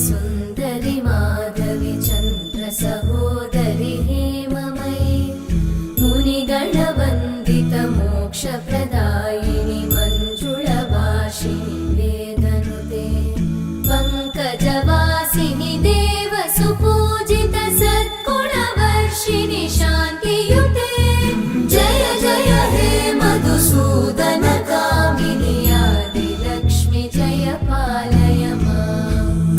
सुन्दरि माधवि चन्द्र सहोदरि हेममयि मुनिगणवन्दित मोक्षप्रदायिनि मञ्जुळभाषिणि वेदनुते पङ्कजवासिनि देवसुपूजित सद्गुणवर्षिणि शान्तियुते जय जय हे मधुसूदन कामिनि आदिलक्ष्मि जय पालय माम्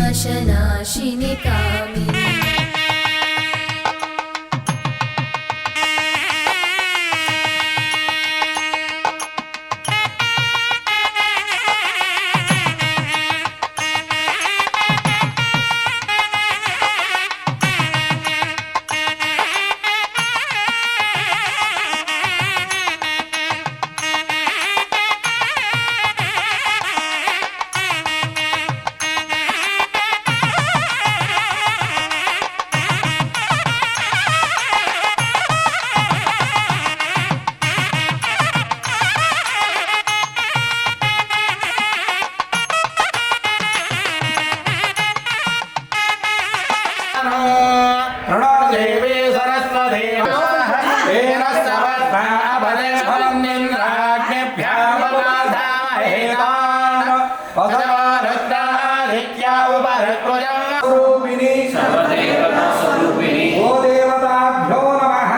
ऐकलिकल्मषनाशिनि कामिनि देवी सरस्वती तेन सर्वस्वापदे फलमिन्द्राग्निभ्यामवाधामहे रुद्रादित्या उपहृत्वरूपिणी सर्वदेवता स्वरूपिणी ओ देवताभ्यो नमः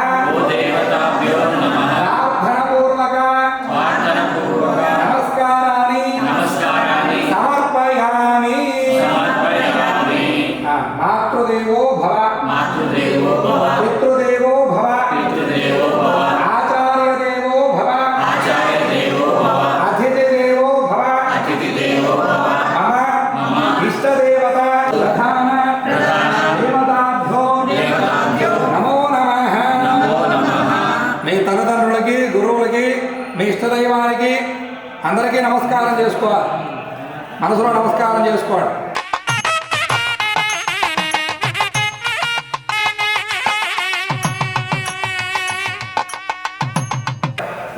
प्रार्थनापूर्वक नमस्काराणि समर्पयामि मातृदेवो भव पितृदेवो भव आचार्यदेवो भव अतिथिदेवो भव मम इष्टदेवता प्रधान देवताभ्यो नमो नमः మీ తల్లిదండ్రులకి గురువులకి మీ ఇష్టదైవానికి అందరికీ నమస్కారం చేసుకోవాలి మనసులో నమస్కారం చేసుకోండి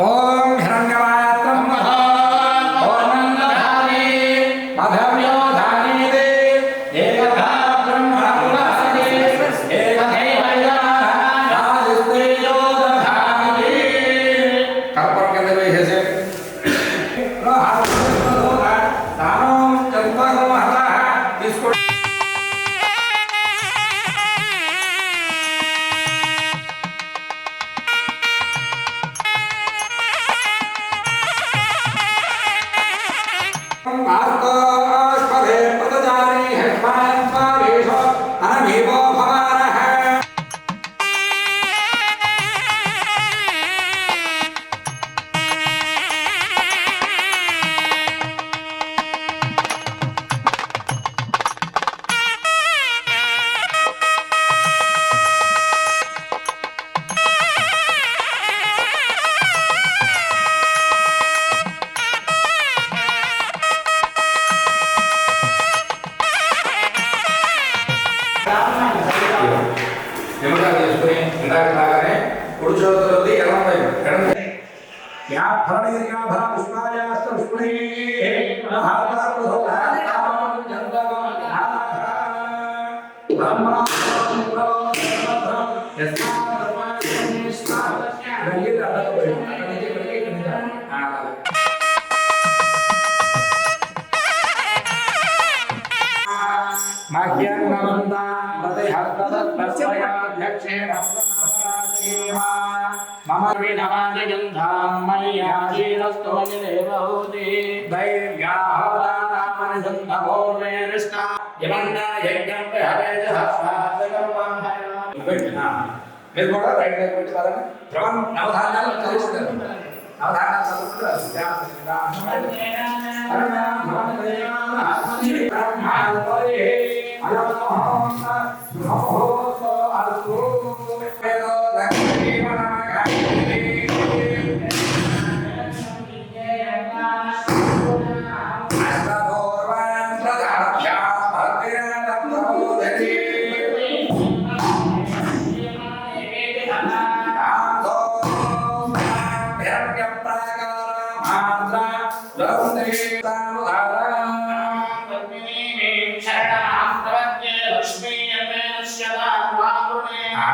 ఓం హిరణ్యవాత్రం ఓర్ణందధారి మధవ్యో ధారీదే ఏకథా బ్రహ్మణులాసనే ఏకథైవయాజిస్తేజో దధారి కర్పూరం కింద వేసేసే దానం చంద్రగోమహ తీసుకో आस्पदे पदजानी हस्मान पावेश अनमेवो भवानः मम विनवादिगन्धां मय्याशीरस्तु वनिदेवहूति दैव्याहोदानामनिसन्धभोर्वेरिष्टा यमन्ना यज्ञं प्रहवेजहस्वादकर्माहय మీరు కూడా రైట్ లైక్ పెట్టుకోవాలి ధ్రువం నవధాన్యాలు చదువుకుంటారు నవధాన్యాలు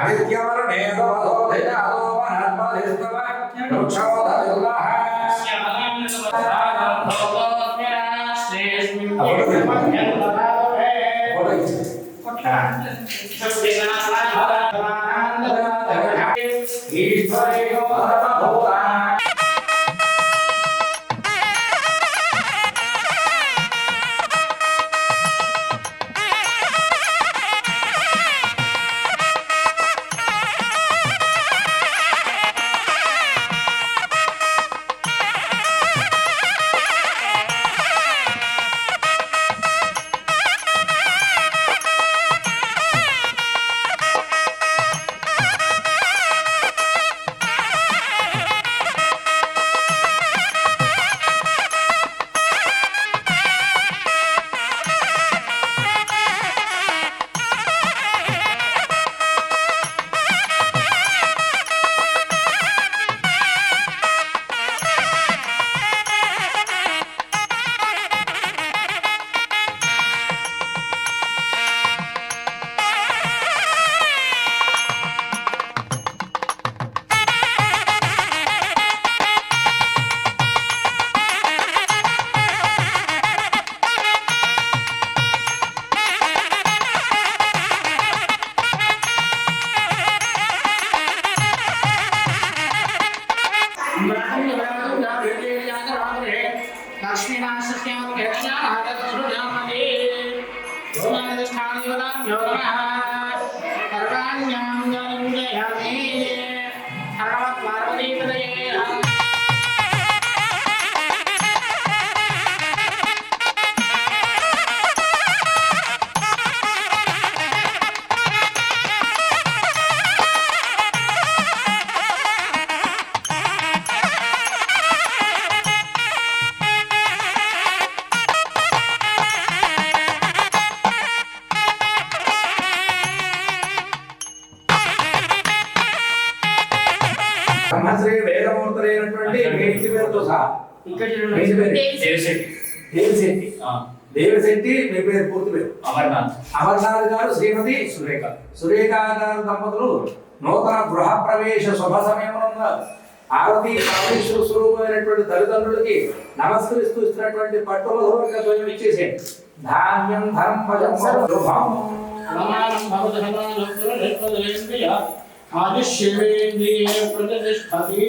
ఆదిత్యవర్ణే తవధోధిజాతో వనస్పతిస్తవ వృక్షోధవిర్వః ఈశ్వరేయో సర్వభూతా బ్రహ్మశ్రీ వేదమూర్తులైనటువంటి మీ ఇంటి పేరుతో సహా దేవిశెట్టి మీ పేరు పూర్తి పేరు అమర్నాథ్ గారు శ్రీమతి సురేఖ గారు దంపతులు నూతన గృహ ప్రవేశ శుభ సమయంలో ఆరతి పరమేశ్వర స్వరూపమైనటువంటి తల్లిదండ్రులకి నమస్కరిస్తూ ఇస్తున్నటువంటి పట్టుమధురంగా ఇచ్చేసేయండి. ధాన్యం ధనం భజం శుభం ఆదిశివేంద్రియే ప్రతిష్టతి.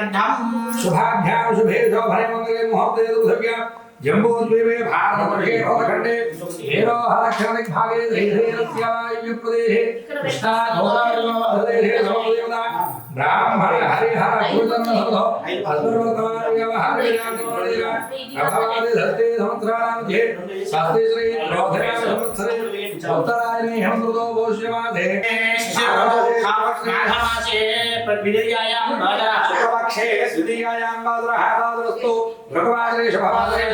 शुभाभ्यां शुभे शोभने मंगले मुहूर्ते दुर्भव्या जम्बूद्वीपे भारतवर्षे भवखण्डे हेरोहलक्षणिक भागे धैर्यस्यायु प्रदेशे कृष्णागोदावदेशे समदेवता ब्राह्मण हरिहर पूजनमधो अद्भुतवर्तमान व्यवहार विराजमानेन प्रभवादि धत्ते संवत्सराणामध्ये शास्त्रे श्री रोधना संवत्सरे उत्तरायणे हेमन्तुतो भोष्यमासे माघमासे प्रविदयायां भाद्रः शुक्लपक्षे द्वितीयायां भाद्रः भाद्रस्तु भृगवासरे शुभवासरे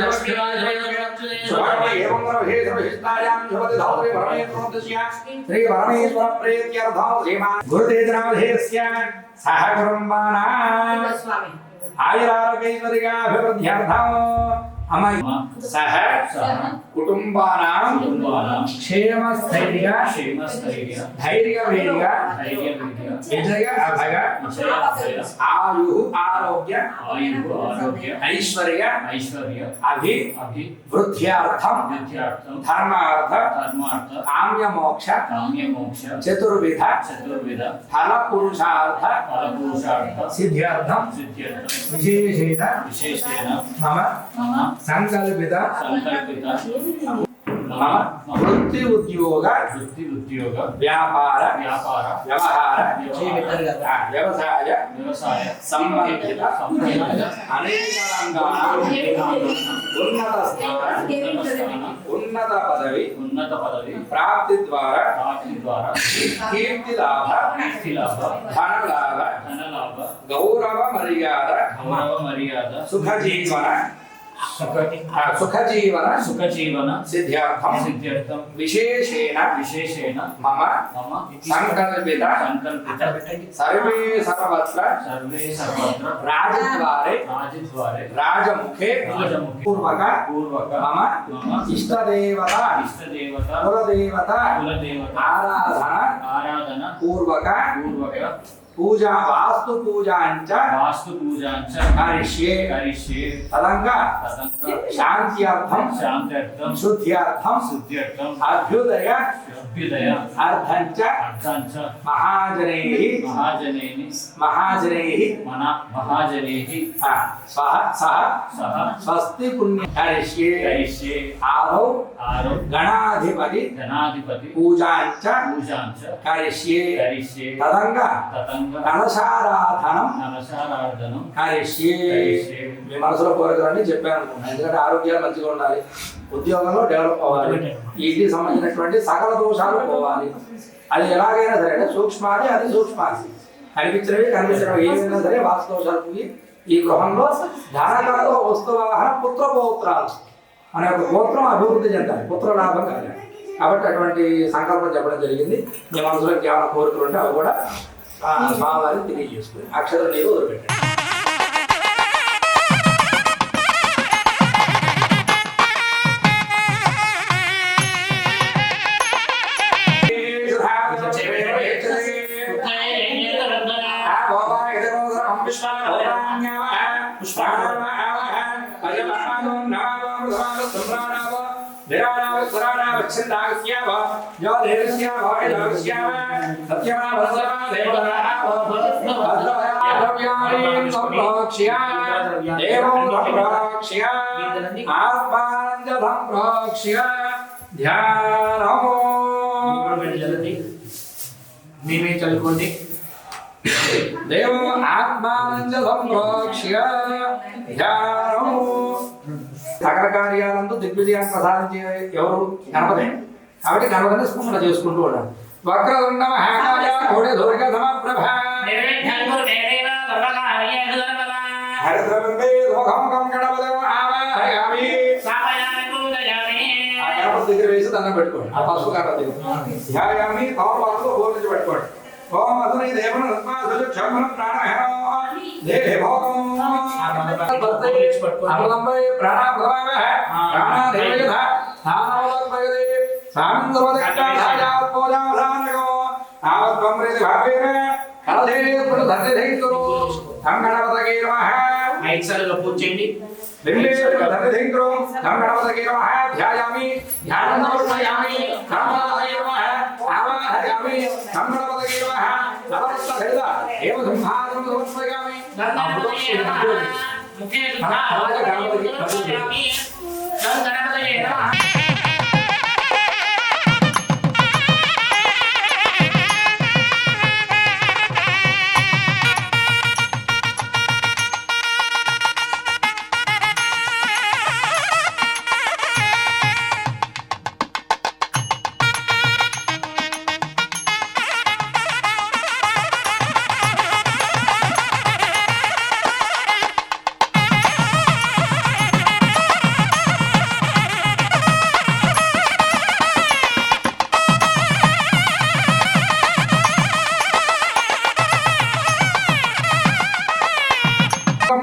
श्री परमेश्वर प्रीत्यर्थं श्रीमान् गुरुतेजनामधेयस्य सह कुटुम्बानाम् आयुरारोग्यैश्वर्याभिवृद्ध्यर्थम् अमय सह कुटुम्बानां क्षेमस्थैर्य धैर्यवीर्य विजय अभय आयु आरोग्य ऐश्वर्य अभिवृद्ध्यर्थं धर्मार्थ काम्यमोक्ष चतुर्विध फल पुरुषार्थ सिद्ध्यर्थं विशेषेण मम संकल्पित वृत्ति उद्योग व्यापार व्यवहार व्यवसाय संबंधित अनेक रंगाणां उन्नत पदवी प्राप्ति द्वारा कीर्ति लाभ धन लाभ गौरव मर्यादा सुख जीवन సుఖజీవన సుఖజీవన సిద్ధ్యార్థం సిద్ధ్యర్థం విశేషేణ విశేషేణ మమ మమ సంకల్పిత సంకల్పిత సర్వే సర్వత్ర సర్వే సర్వత్ర రాజద్వారే రాజద్వారే రాజముఖే రాజముఖే పూర్వక పూర్వక మమ మమ ఇష్టదేవత ఇష్టదేవత కులదేవత కులదేవత ఆరాధన ఆరాధన పూర్వక పూర్వక పూజా వాస్తు పూజాంచ వాస్తు పూజాంచ కరిష్యే కరిష్యే తదంగా తదంగా శాంత్యర్థం శాంత్యర్థం శుద్ధ్యర్థం శుద్ధ్యర్థం అభ్యుదయ అభ్యుదయ అర్థంచ అర్థంచ మహాజనైః మహాజనేని మహాజనైః మన మహాజనేః సహ సహ సహ స్వస్తి పుణ్య కరిష్యే కరిష్యే ఆదౌ ఆరో గణాధిపతి గణాధిపతి పూజాంచ పూజాంచ కరిష్యే కరిష్యే తదంగా తతంగ కలశారాధనం నరసారాధనం కరిష్యే కరిష్యే. మీ మనసులో కోరికలన్నీ చెప్పాను అనుకున్నాను. ఎందుకంటే ఆరోగ్యాలు మంచిగా ఉండాలి, ఉద్యోగంలో డెవలప్ అవ్వాలి, ఇంటికి సంబంధించినటువంటి సకల దోషాలు పోవాలి. అది ఎలాగైనా సరే అంటే సూక్ష్మాది అది సూక్ష్మాది కనిపించినవి కనిపించినవి ఏమైనా సరే వాస్తు దోషాలు పోయి ఈ గృహంలో ధనకాల వస్తువాహన పుత్రపౌత్రాలు అనే ఒక గోత్రం అభివృద్ధి చెందాలి, పుత్ర లాభం కలగాలి. కాబట్టి అటువంటి సంకల్పం చెప్పడం జరిగింది. మీ మనసులో ఏమైనా కోరికలు ఉంటే అవి కూడా స్వామివారిని తెలియజేసుకుని అక్షరం నీరు వదిలిపెట్టాడు. మేమే చదువుకోండి. దేవో ఆత్మానంద సంప్రోక్ష్య ధ్యానము. సకల కార్యాలందు దిగ్విజయాన్ని ప్రసాదించే ఎవరు? గణపతి. కాబట్టి గణపతిని స్మరణ చేసుకుంటూ ఉండాలి. వక్రతుండ మహాకాయ కోడి దుర్గ సమప్రభ హరిద్రబింబే ధోఖముఖం గణపతిం ఆవాహయామి. ఆ గణపతి దగ్గర వేసి దండం పెట్టుకోండి. ఆ పసుపు గణపతి ధ్యాయామి. తమలపాకులో బోధించి పెట్టుకోండి. ఓం అధునై దేవన రత్నాసులు క్షమన ప్రాణహరో దేహే భోగం అమృతంబై ప్రాణాప్రభావః ప్రాణాదేవయథ స్థానవదర్పయతే స్వామింద్రవదక్షాయాత్ పూజావధానకో ఆవత్వమ్రేతి భావేన కలధే పునఃధన్యధైకురు గణపతగే నమః. ఐక్సరగా పూజ చేయండి. ధన్యధైకురు గణపతగే నమః. ధ్యాయామి ధ్యానం సమర్పయామి. గణపతగే నమః. ఆవాహయామి. గణపతగే నమః. నవరత్నభేద ఏవ సంహారం సమర్పయామి. గణపతయే నమః. ముఖే గణపతయే నమః.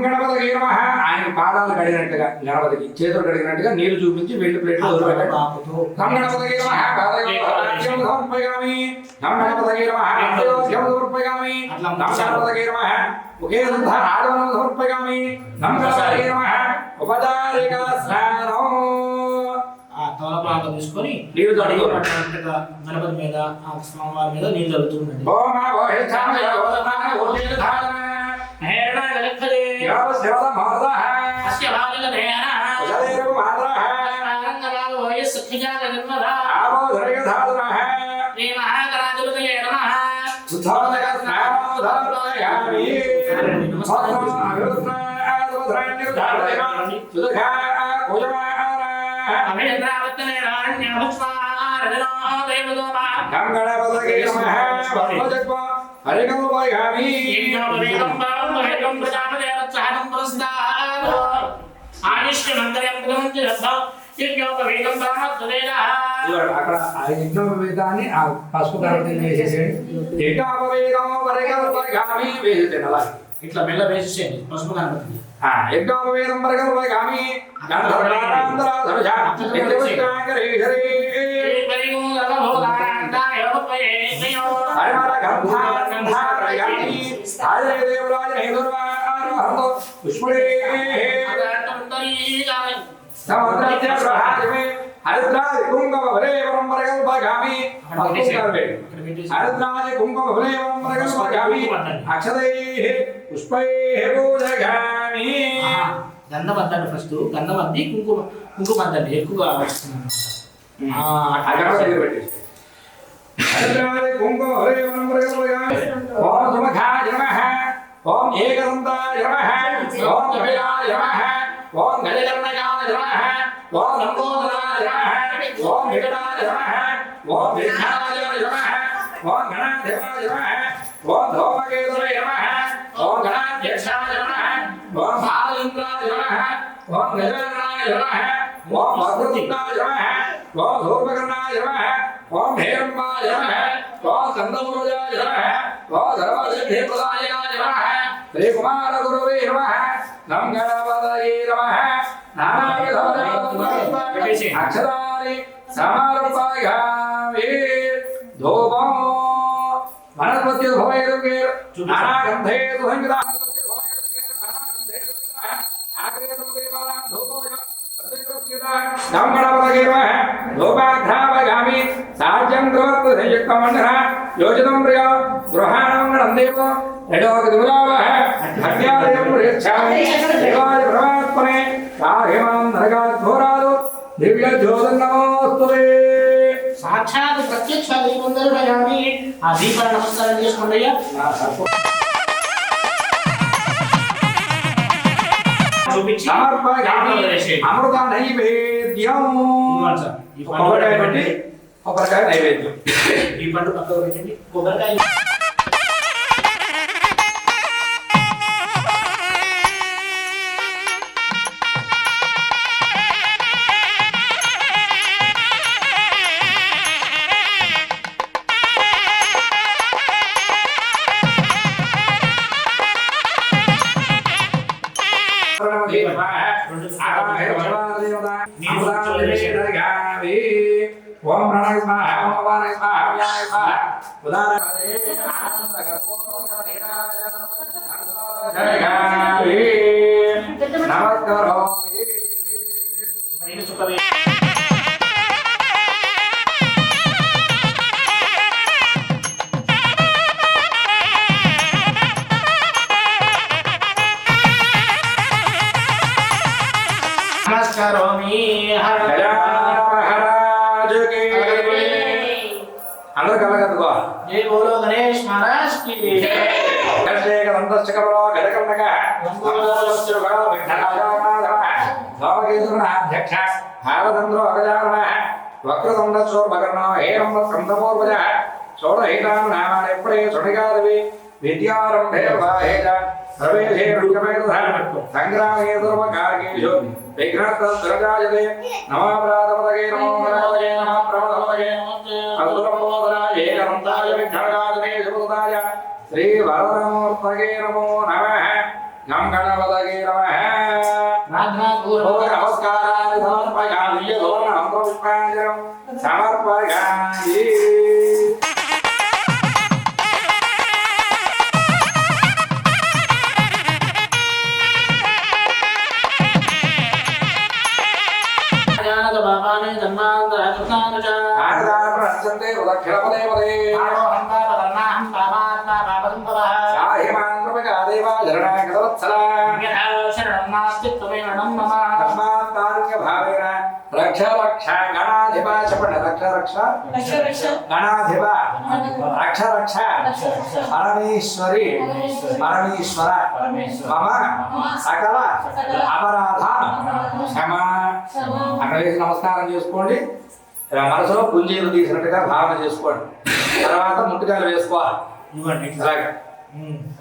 గణపతికి నమః. ఆయన పాదాలు కడిగినట్టుగా గణపతికి చేతులు కడిగినట్టుగా నీళ్లు చూపించి వెండి ప్లేట్లు వదిలిపెట్టాడు. గణపతికి నమః. పాదయోగ్యం సమర్పయామి. గణపతికి నమః. పాదయోగ్యం సమర్పయామి. గణపతికి నమః. ముఖే ఆడవనం సమర్పయామి. గణపతికి నమః. ఉపచారిక స్నానం. తోలపాక తీసుకొని నీరు తడుగు. పట్టినట్టుగా గణపతి మీద ఆ స్వామివారి మీద నీళ్ళు చల్లుతుండండి. ఓం ఓహితామి ఓదాన ఓజేధాన హేరణ గలఖదే యావదేవత మారదః అస్య భాగదేన ఉజలేరు మారదః ఆనందరాలు వయస్ సఖ్యజా గణపదా ఆవో ధర్యధాదనః శ్రీ మహాగణాధిపతయే నమః. సుధానక స్నానోధారయామి. సత్రం అభివృద్ధ ఆదవధరణ్యధారయామి. సుధా పూజమాన అభినంద్రావత్తనే రాణ్యభుస్వారజనో దేవదోమా గంగణపతగే నమః. వర్మజగ్వ హరికల్పయామి. ఏకం ప్రజాపదేవత్సహనం పురస్తాద్ అక్కడ ఆ యజ్ఞోపవేదాన్ని ఆ పసుపు కలర్ వేసేసేయండి. యజ్ఞోపవేదం వరగల్పగామి వేసేసేయండి అలా. ఇట్లా మెల్ల వేసేసేయండి పసుపు కనబడుతుంది. యజ్ఞోపవేదం వరగల్పగామి హరిద్రాది కుంకుమ ఫలేవరం వరగల్పగామి హరిద్రాది కుంకుమ ఫలేవరం వరగల్పగామి అక్షతైః పుష్పైః పూజగామి. గంధం అద్దండి ఫస్ట్, గంధం అద్ది కుంకుమ అద్దండి ఎక్కువగా. హరిద్రాది కుంకుమ ఫలేవరం వరగల్పగామి. ఓం సుముఖాయ నమః, ఓం ఏకదంతాయ నమః, ఓం కపిలాయ నమః, ఓం గజకర్ణకాయ నమః, ఓం లంబోదరాయ నమః, ఓం వికటాయ నమః, ఓం విఘ్నాయ నమః, ఓం గణాధిపాయ నమః, ఓం ధూమకేతువే నమః, ఓం గణాధ్యక్షాయ నమః, ఓం బాలేంద్రాయ నమః, ఓం గజాననాయ నమః, ఓం వక్రతుండాయ నమః, ఓం ధూమకర్ణాయ నమః, ఓం హేరంబాయ నమః, ఓం కందమూలాయ నమః, ఓం ధర్మసిద్ధిప్రదాయ నమః, శ్రీ కుమార గురువే నమః, నం గణపతయే నమః. అక్షరాన్ని సమర్పయామి. ధూపం వనస్పతి భవైరుగే నానాగంధే సుసంగీత ధూపాఘ్రావగామి సాధ్యం సంయుక్తమండన యోజితం ప్రియ గృహాణం దేవ పరమాత్మనే కాహిమాం నరకాఘోరాలు దివ్య జ్యోతిర్నమోస్తుతే. సాక్షాత్ ప్రత్యక్ష దీపందరుడు కానీ ఆ దీపాన్ని నమస్కారం చేసుకోండి అయ్యా. అమృత నైవేద్యం. కొబ్బరికాయ పెట్టి కొబ్బరికాయ నైవేద్యం. ఈ పండు పక్కకు పెట్టండి. కొబ్బరికాయ ఓం ప్రణయ స్వాహ, ఓం అపానయ స్వాహ, వ్యాయ స్వాహ, ఉదారపదే నమస్కారోమి. నమస్కారోమి. అందరూ కలగదుకో. జై బోలో గణేష్ మహారాజ్ కి అధ్యక్ష భారతంద్రో అగజాన వక్రతుండ శోర్భకర్ణో హేరం స్కందపూర్వజ షోడహైతాం నామాని ఎప్పుడే సుడిగాదవి విద్యారంభే వాహేజ ప్రవేశే సంగ్రామే దుర్మకార్గేషు విఘ్నస్తరాజతే నమో ప్రాతపదగే నమో గణపతగే నమో ప్రమదపదగే అసురమోదరాయ ఏకదంతాయ విఘ్నరాజనే సుభృతాయ శ్రీ వరదమూర్తగే నమో నమః. గం గణపతగే నమః. నమస్కారాన్ని సమర్పయామి. పుష్పాంజలం సమర్పయామి. రక్ష రక్ష గణాధిప చెప్పండి. రక్ష రక్ష గణాధిప రక్ష రక్ష పరమేశ్వరి పరమేశ్వర మమ సకల అపరాధ క్షమ. అక్కడ వేసి నమస్కారం చేసుకోండి. మనసులో పుంజీలు తీసినట్టుగా భావన చేసుకోండి. తర్వాత ముట్టుకాయలు వేసుకోవాలి. అలాగే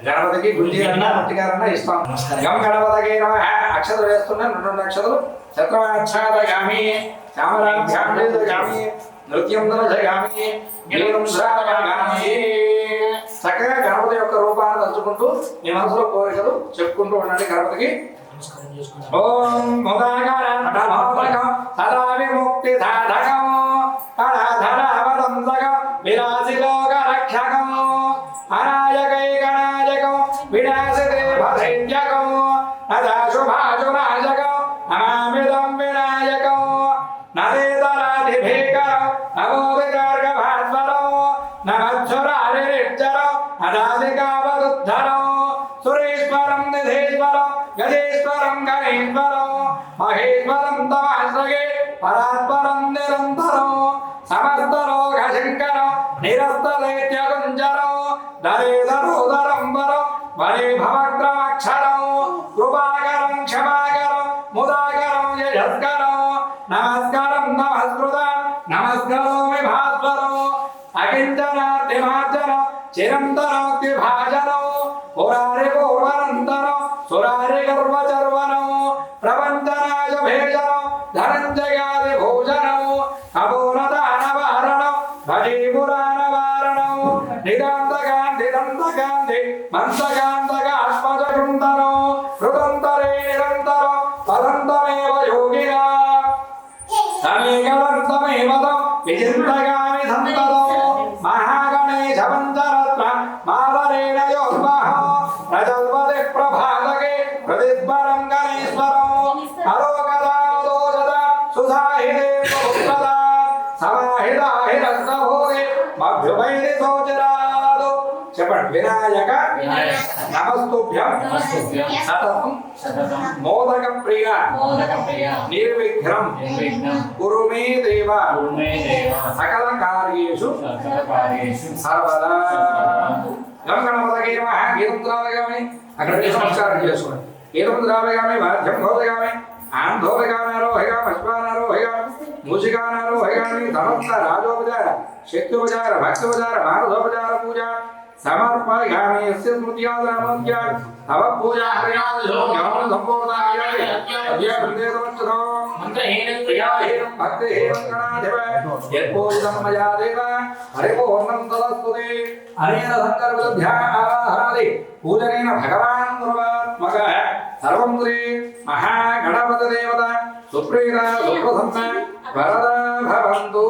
గణపతికి గుంజీరన్నా మట్టిగారన్నా ఇస్తాం. గం గణపతికి నమః. అక్షతలు వేస్తున్నాను, 2 అక్షతలు. ఛత్రమాచ్ఛాదయామి, శ్యామలాభ్యామి, నృత్యం దర్శయామి, నీలం శ్రావయామి. చక్కగా గణపతి యొక్క రూపాన్ని తలుచుకుంటూ మీ మనసులో కోరికలు చెప్పుకుంటూ ఉండండి గణపతికి. ఓం ముదాకరం నమోదకం సదా విముక్తి సాధకం కళాధరావదంతకం విలాసిలోక రక్షకం అనాయకై గణాయకం వినాశితే భదైత్యకం నదాశుభాశునాశకం నమామిదం వినాయకం నదేతరాధిభీకరం నమోదిగార్గభాస్వరం నమచ్చురారిరిచ్చరం అదాదికావదుద్ధరం సురేశ్వరం నిధేశ్వరం గజేశ్వరం గణేశ్వరం మహేశ్వరం తమాశ్రగే పరాత్పరం నిరంతరం సమస్తరోగశంకరం నిరస్తదైత్యగుంజరం దరేదరోదరం వరం వరే భవగ్రమక్షరం కృపాకరం క్షమాకరం ముదాకరం యశస్కరం నమస్కారం నమస్కృతం నమస్కరోమి భాస్వరం అకించనార్తిమార్జనం చిరంతరోక్తిభాజనం పురారి పూర్వనంతరం సురారి గర్వచర్వనం ప్రపంచనాశ భేజనం ధనంజయాది భోజనం అపూర్ణదానవారణం భజీపురాణవారణం నిదాంతకాంతి దంతకాంతి మంతకాంతకాత్మజకృంతరం హృదంతరే నిరంతరం పదంతమేవ యోగినా తమేకదంతమేవ విచింతగామి సంతతం మహాగణేశ పంచరత్న మాదరేణ యోద్వః ప్రజల్పతి ప్రభాతకే ప్రతిద్వరం గణేశ్వరం అలోకదాదోషద సుధాహిదే పుత్రదా సమాహితాహిరస్తభోగే మభ్యుపైది సోచరాదు. చెప్పండి. వినాయక నమస్తుభ్యం సతతం మోదక ప్రియ నిర్విఘ్నం కురు మే దేవ సకల కార్యేషు సర్వదా. గం గణపతకే నమః. గీతం ద్రావయామి. అక్కడ నమస్కారం చేసుకోండి. గీతం ద్రావయామి, వాద్యం ధోదయామి, ఆంధోదయామి, ఆరోహయామి, అశ్వానారోహయామి, మూషికానారోహయామి. సమస్త రాజోపచార, శక్త్యోపచార, భక్తోపచార, మానసోపచార పూజ సమర్పయామి. యస్య స్మృత్యాదనమోద్య తవ పూజా హరియాదిశో జ్ఞాన సంపూర్ణాయామి అద్యాభిదేవచ్చతో మంత్రహీనం క్రియాహీనం భక్తిహీనం గణాధిప యత్పూజితం మయా దేవ హరిపూర్ణం తదస్తుతే. అనేన సంకల్పబుద్ధ్యా ఆవాహనాది పూజనేన భగవాన్ గురువాత్మకః సర్వం శ్రీ మహాగణపతి దేవత సుప్రీత సుప్రసన్న వరదా భవంతు.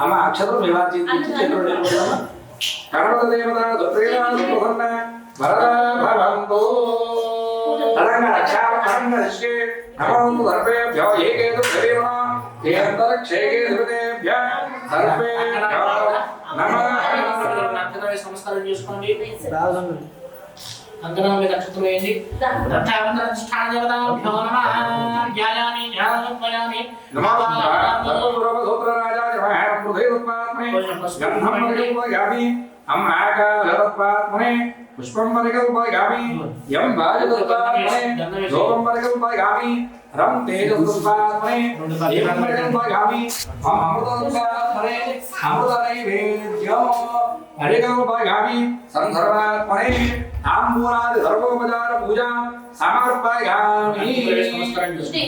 అమ్మ అక్షరం వివాచి చేతులు నిలబడమ్మా. గణపతి దేవత సుప్రీత సుప్రసన్న వరదా భవంతు. తరంగ రక్షావరంగ రిష్కే నమోస్తు సర్వేభ్యో ఏకేతు శరీరణ ఏంతరక్షేకే ధృతేభ్య సర్వేభ్యో నమః. నమస్కారం చేసుకోండి. అంతరం మీద నక్షత్రం వేయండి. దత్తావంతరధిష్టాన దేవతాభ్యో నమః. ధ్యాయామి ధ్యానోపయామి నమః. సర్వపురవసూత్రరాజాయ మహా పృథివ్యుత్పాత్మే గంధం పరికల్పయామి. అం ఆకాశతత్పాత్మనే పుష్పం పరికల్పయామి. యం వాయుతత్పాత్మనే లోకం పరికల్పయామి. రం తేజస్తత్పాత్మనే దీపం పరికల్పయామి. అం అమృతత్పాత్మనే అమృత నైవేద్యం పరికల్పయామి. సంధర్వాత్మనే తాంబూలాది సర్వోపచార పూజ సమర్పయామి. నమస్కారం చేసుకోండి.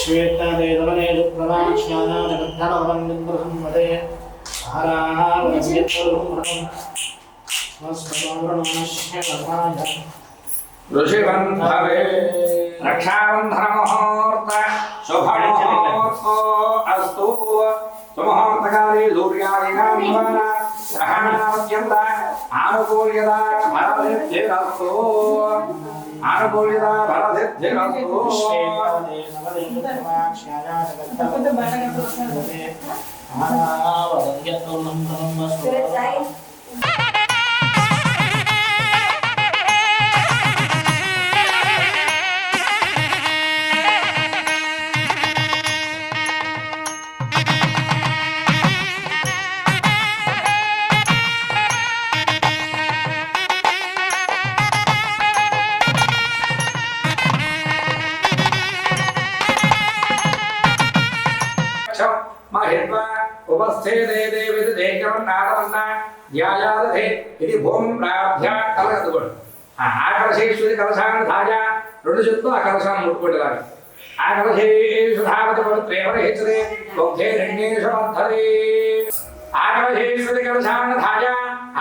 శ్వేతాదేవనే ప్రమాణ్యానాదగ్ధనవందింద్రసంవదే ऋषिबन्धवे रक्षाबन्धनमुहूर्त शुभमुहूर्तो अस्तु सुमुहूर्तकाले सूर्यादीनां ग्रहणात्यन्त आनुकूल्यता फलसिद्धिरस्तु आनुकूल्यता फलसिद्धिरस्तु उपस्थेदे देविद देकरं नादवन्न ध्यायादधे इति भूम प्राभ्य कलगदुगुण आकर्षेश्वरी कलशान धाजा రెండు చెట్లు ఆ కలశాన్ని ముట్టుకుంటారు ఆకర్షేషు ధావత పవిత్రేవర హెచ్చరే బౌద్ధే రణ్యేషు మధ్యరే ఆకర్షేశ్వరి కలశాన ధాజా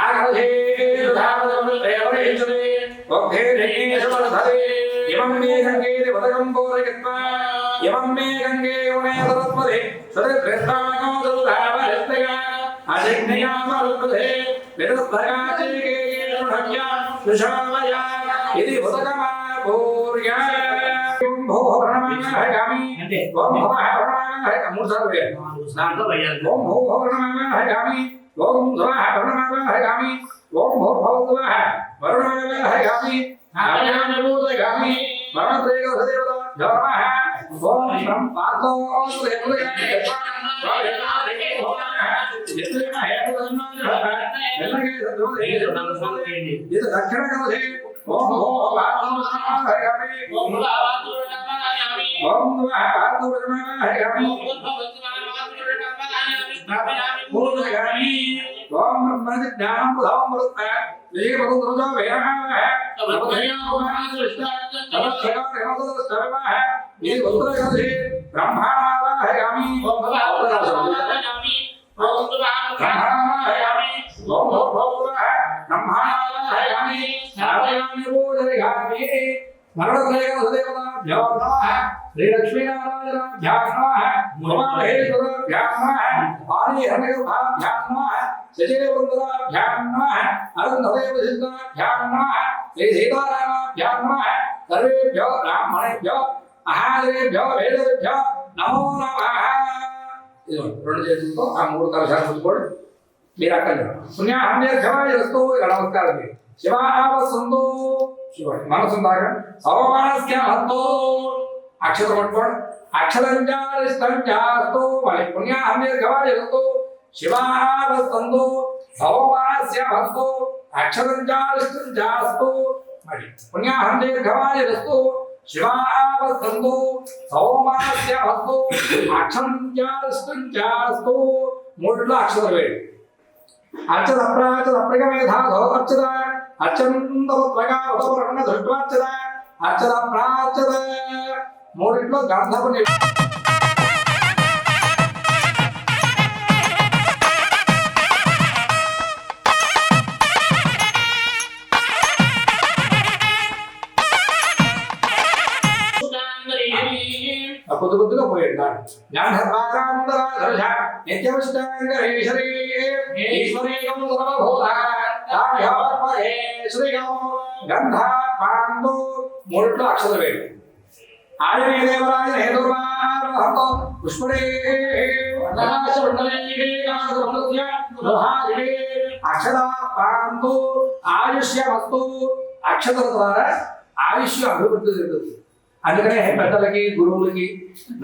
ఆకర్షేషు ధావత పవిత్రేవర హెచ్చరే బౌద్ధే రణ్యేషు మధ్యరే ఇమం మే గంగే వదగం పోరయత్వా ఇమం మే గంగే ఉనే సరస్వతి సదృష్టాగో దుర్ధావరస్తగా అజిజ్ఞయామరుదే విరస్తగాచేకేషు నవ్యా విషామయ ఇది ఉదగమా పూర్యా ఓం భోః ప్రణమామి ఓం భవః ప్రణమామి మూడు సార్లు వేయాలి దాంట్లో వేయాలి ఓం భోః ప్రణమామి ఓం ధ్రువః ప్రణమామి ఓం భోః ప్రణమామి ఆజ్ఞానబోధగామి మరణత్రేయ సదేవత ధర్మః ఓం బ్రహ్మ పార్థో ఇది దక్షిణ కలశే ఓం భోః ప్రణమామి ఓం ఓం ప్రణమామి ఓం బ్రహ్మణి జ్ఞానం ప్రధానం వృత్త విజయపదుర్జో వేరహావః ఇది ఉత్తరగంధే బ్రహ్మావాహయామి ఓం బ్రహ్మావాహయామి ఓం బ్రహ్మావాహయామి స్థాపయామి పూజయామి మరణత్రయదేవతాభ్యో నమః శ్రీ లక్ష్మీనారాయణాభ్యో నమః ఉమామహేశ్వరాభ్యో నమః పాణిహరణగర్భాభ్యో నమః శచీవృందరాభ్యో నమః అరుంధదేవసిద్ధాభ్యో నమః శ్రీ సీతారామాభ్యో నమః సర్వేభ్యో బ్రాహ్మణేభ్యో మహాదేవేభ్యో వేదేభ్యో నమో నమః. రెండు చేతులతో ఆ మూడు కలశాలు పుచ్చుకోండి. మీరు అక్కడ పుణ్యాహమ్యర్ఘవాయస్తు ఇక నమస్కారం చేయండి. శివావసంతో శివుడు మనసు దాకా సవమానస్య హస్తో అక్షరం పట్టుకోండి. అక్షరంజారిష్టం జాస్తు మళ్ళీ పుణ్యాహమ్యర్ఘవాయస్తు శివావసంతో సవమానస్య హస్తో అక్షరంజారిష్టం జాస్తు మళ్ళీ పుణ్యాహమ్యర్ఘవాయస్తు శివావసంతో సవమానస్య హస్తో అక్షరంజారిష్టం జాస్తు మూడులో అక్షరం వేయండి. అర్చద అప్రాచద అప్రగమేధాధో అర్చద అర్చందవత్వగా ఉదవర్ణ దృష్ట్వార్చద అర్చద ప్రార్చద మూడిట్లో గంధపు కొద్ది కొద్దిగా పోయాడు దాన్ని జ్ఞానధారాంతరాధర్ష నిత్యవిష్టాంగరేశ్వరీ ఈశ్వరీకం సర్వభూత తాభ్యోర్పహే శ్రీగం గంధ పాండు మూడిట్లో అక్షరం వేడు. ఆయనే దేవరాయ హేతుర్వారహతో పుష్పడే అక్షర పాండు ఆయుష్యమస్తు అక్షరం ద్వారా ఆయుష్ అభివృద్ధి చెందుతుంది. అందుకనే పెద్దలకి గురువులకి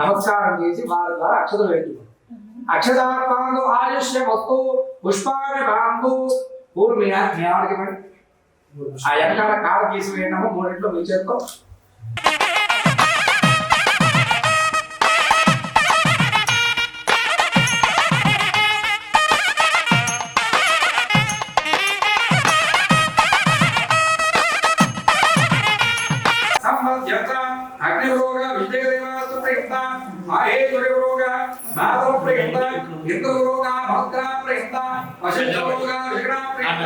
నమస్కారం చేసి వారి ద్వారా అక్షతలు వేస్తున్నారు. అక్షతాపాందు ఆయుష్య వస్తు పుష్పాన్ని పాందు పూర్వ మీ ఆవిడకి ఆ వెనకాల కాడ తీసి వేయడము మూడింట్లో మీ చేత్తో అగ్నిరోగ విజయదేవాసు ప్రయుక్త మహేశ్వరిరోగా మాధవ ప్రేమ ఇంద్రరోగా భద్ర ప్రేమ వశిష్ఠరోగా విష్ణ ప్రేమ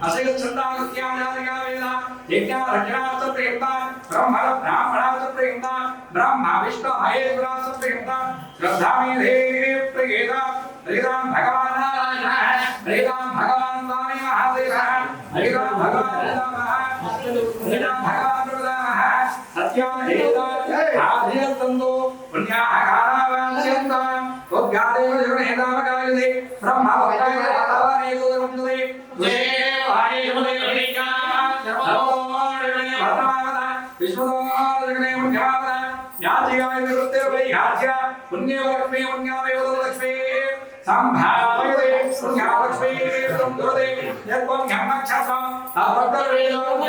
అశైల చందాగత్యానాదిగా వేద యజ్ఞ రక్షణార్థ ప్రేమ బ్రహ్మ బ్రాహ్మణార్థ ప్రేమ బ్రహ్మ విష్ణు మహేశ్వరార్థ ప్రేమ శ్రద్ధామి దేవి ప్రేమ హరిరామ్ భగవాన్ నారాయణ హరిరామ్ భగవాన్ స్వామి మహాదేవ హరిరామ్ భగవాన్ హరిరామ్ భగవాన్ సత్యాదేవ ఆదియంతో పుణ్యాకారావాస్యంత ఉద్గాదేవ జగనేదామకాయదే బ్రహ్మ భక్తాయ ఆవానేదో వందే దేవాయేముదేవికా నమోర్ణే భద్రమావద విశ్వదోర్ణే పుణ్యమావద యాజిగాయ నిరుత్తే వైహాజ్య పుణ్యలక్ష్మీ పుణ్యామయోదలక్ష్మీ సంభావయదే పుణ్యాలక్ష్మీ దురదే యత్వం జ్ఞానక్షసం అభద్రవేదం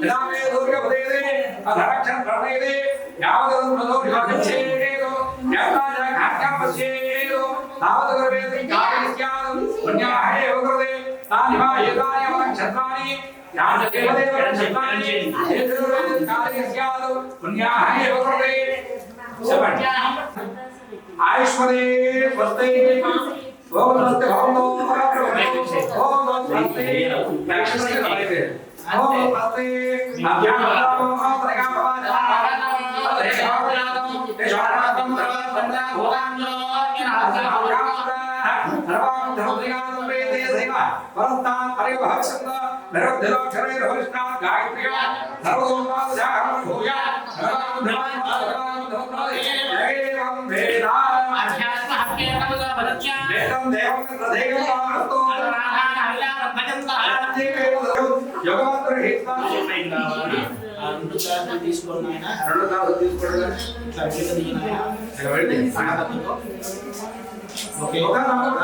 యదామే దుర్గపదేదే అధరక్షం ప్రణేదే యావదం ప్రదోషేదో యత్నాజ ఘాట్యాపస్యేదో తావదగర్వేది కార్యస్యాదం పుణ్యాహే యోగదే తానిమా ఏదాని నక్షత్రాని యాజదేవదేవ నక్షత్రాని ఏదరువేది కార్యస్యాదం పుణ్యాహే యోగదే చెప్పండి ఆయుష్మదే స్వస్తి ఓం నమస్తే ఓం నమస్తే ఓం నమస్తే ఓం నమస్తే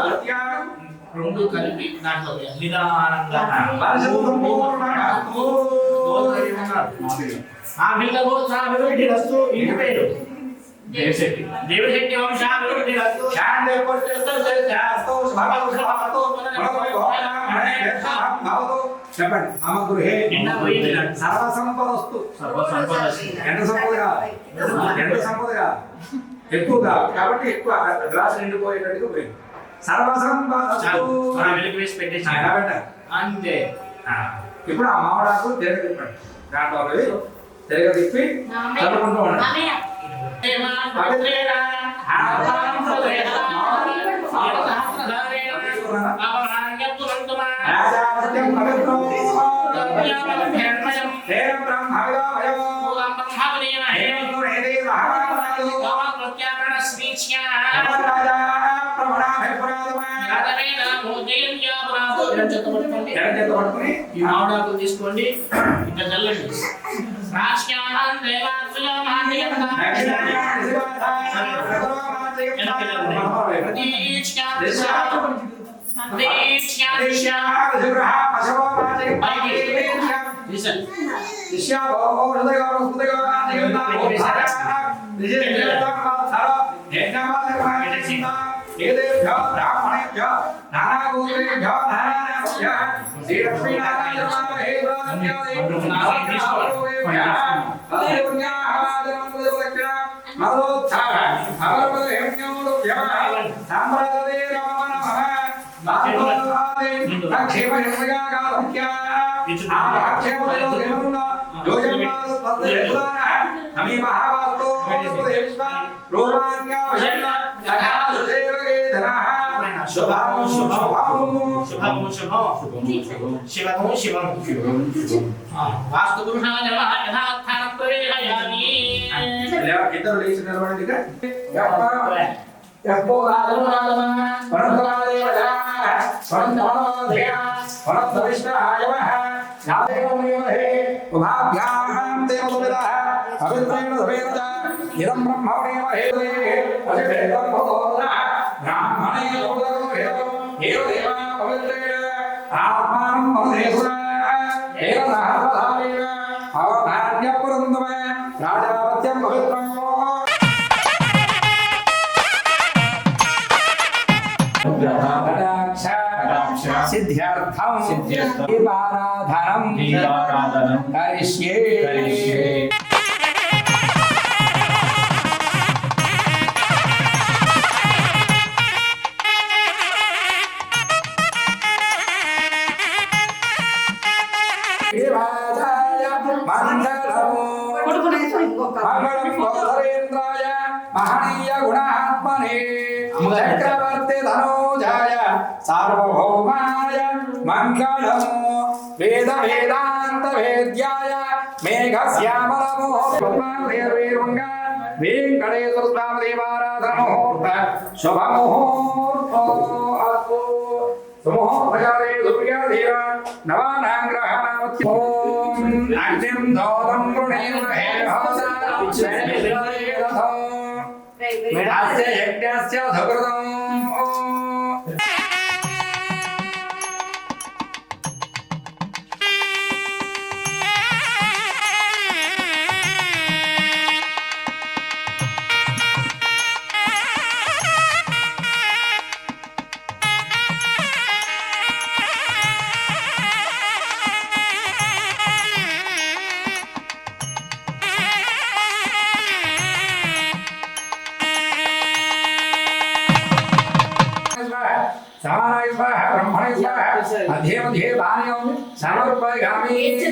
అభ్యాం రెండు కలిపి దాంట్లో నిదానంగా ఆ పిల్లకు అభివృద్ధి వస్తూ ఇంటి పేరు దేవశెట్టి దేవశెట్టి వంశాభివృద్ధి వస్తూ చెప్పండి మమ గృహే సర్వసంపదస్తు ఎంత సంపదగా ఎక్కువగా కాబట్టి ఎక్కువ గ్లాస్ నిండిపోయేటట్టుగా పోయింది అంతే ఇప్పుడు ఆ మామిడాకు తిరగ తిప్పండి దాంట్లో తిరగ తిప్పి చదువుకుంటూ ఉండండి ఈ మామిడాకులు తీసుకోండి ఇంకా చల్లండి ఇద్దరు లేచి నిలబడండి सिद्ध्यर्थम दीपाराधनम करिष्ये మంగళం గోధరేంద్రాయ మహనీయ గుణాత్మనే చక్రవర్తి ధనోజాయ సార్వభౌమాయ మంగళం వేద వేదాంత వేద్యాయ మేఘశ్యామలమోహర్వేర్వంగ వెంకటేశ్వర స్వామి దేవారాధన ముహూర్త శుభముహూర్తో అస్తు సుముహూర్తకాలే దుర్గాదేవ నవానాం గ్రహాణామత్య ఓం అగ్నిం దోరం వృణీమహే అస్య యజ్ఞస్య సుకృతం समानाय स्वाहा ब्रह्मणे स्वाहा मध्ये मध्ये दान्यं समर्पयामि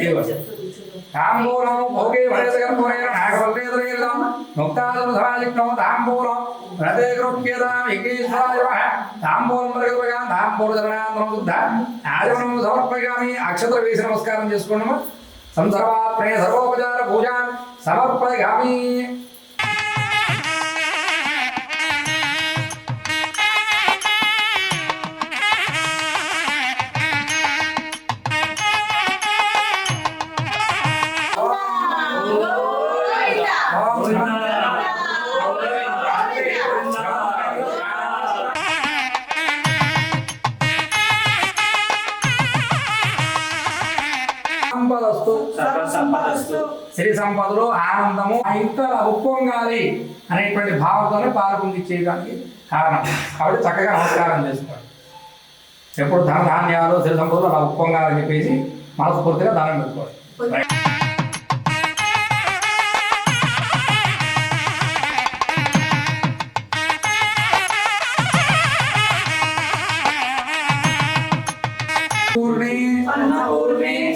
ताम्बूलं भोगे भरतकर्पूरेण नागवल्लेदरेदं मुक्तादुर्धाजिक्तं ताम्बूलं रते कृप्यतां विघ्नेश्वराय नमः ताम्बूलं प्रगल्पयामि ताम्बूलधरणान्तरं शुद्धा आजमनं समर्पयामि अक्षत्र वेసి నమస్కారం చేసుకున్నాము సందర్భాత్రే సర్వోపచార పూజాం సమర్పయామి శ్రీ సంపదలు ఆనందము ఆ ఇంట్లో ఉప్పొంగాలి అనేటువంటి భావంతోనే పాల్పొందించేయడానికి కారణం కాబట్టి చక్కగా నమస్కారం చేసుకోండి ఎప్పుడు ధన ధాన్యాలు శ్రీ సంపదలు అలా ఉప్పొంగాలని చెప్పేసి మనస్ఫూర్తిగా దానం పెట్టుకోండి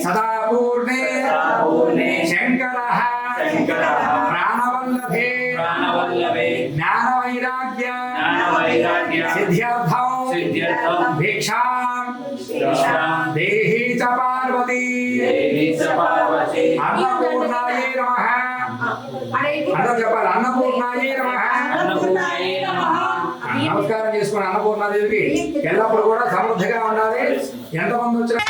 సదాపూర్ణే శంకరః ప్రాణవల్లభే జ్ఞానవైరాగ్య సిద్ధ్యర్థం భిక్షాం దేహి చ పార్వతీ అన్నపూర్ణాయే నమః అందరూ చెప్పాలి అన్నపూర్ణాయే నమః నమస్కారం చేసుకుని అన్నపూర్ణాదేవికి ఎల్లప్పుడు కూడా సమృద్ధిగా ఉండాలి ఎంతమంది వచ్చినా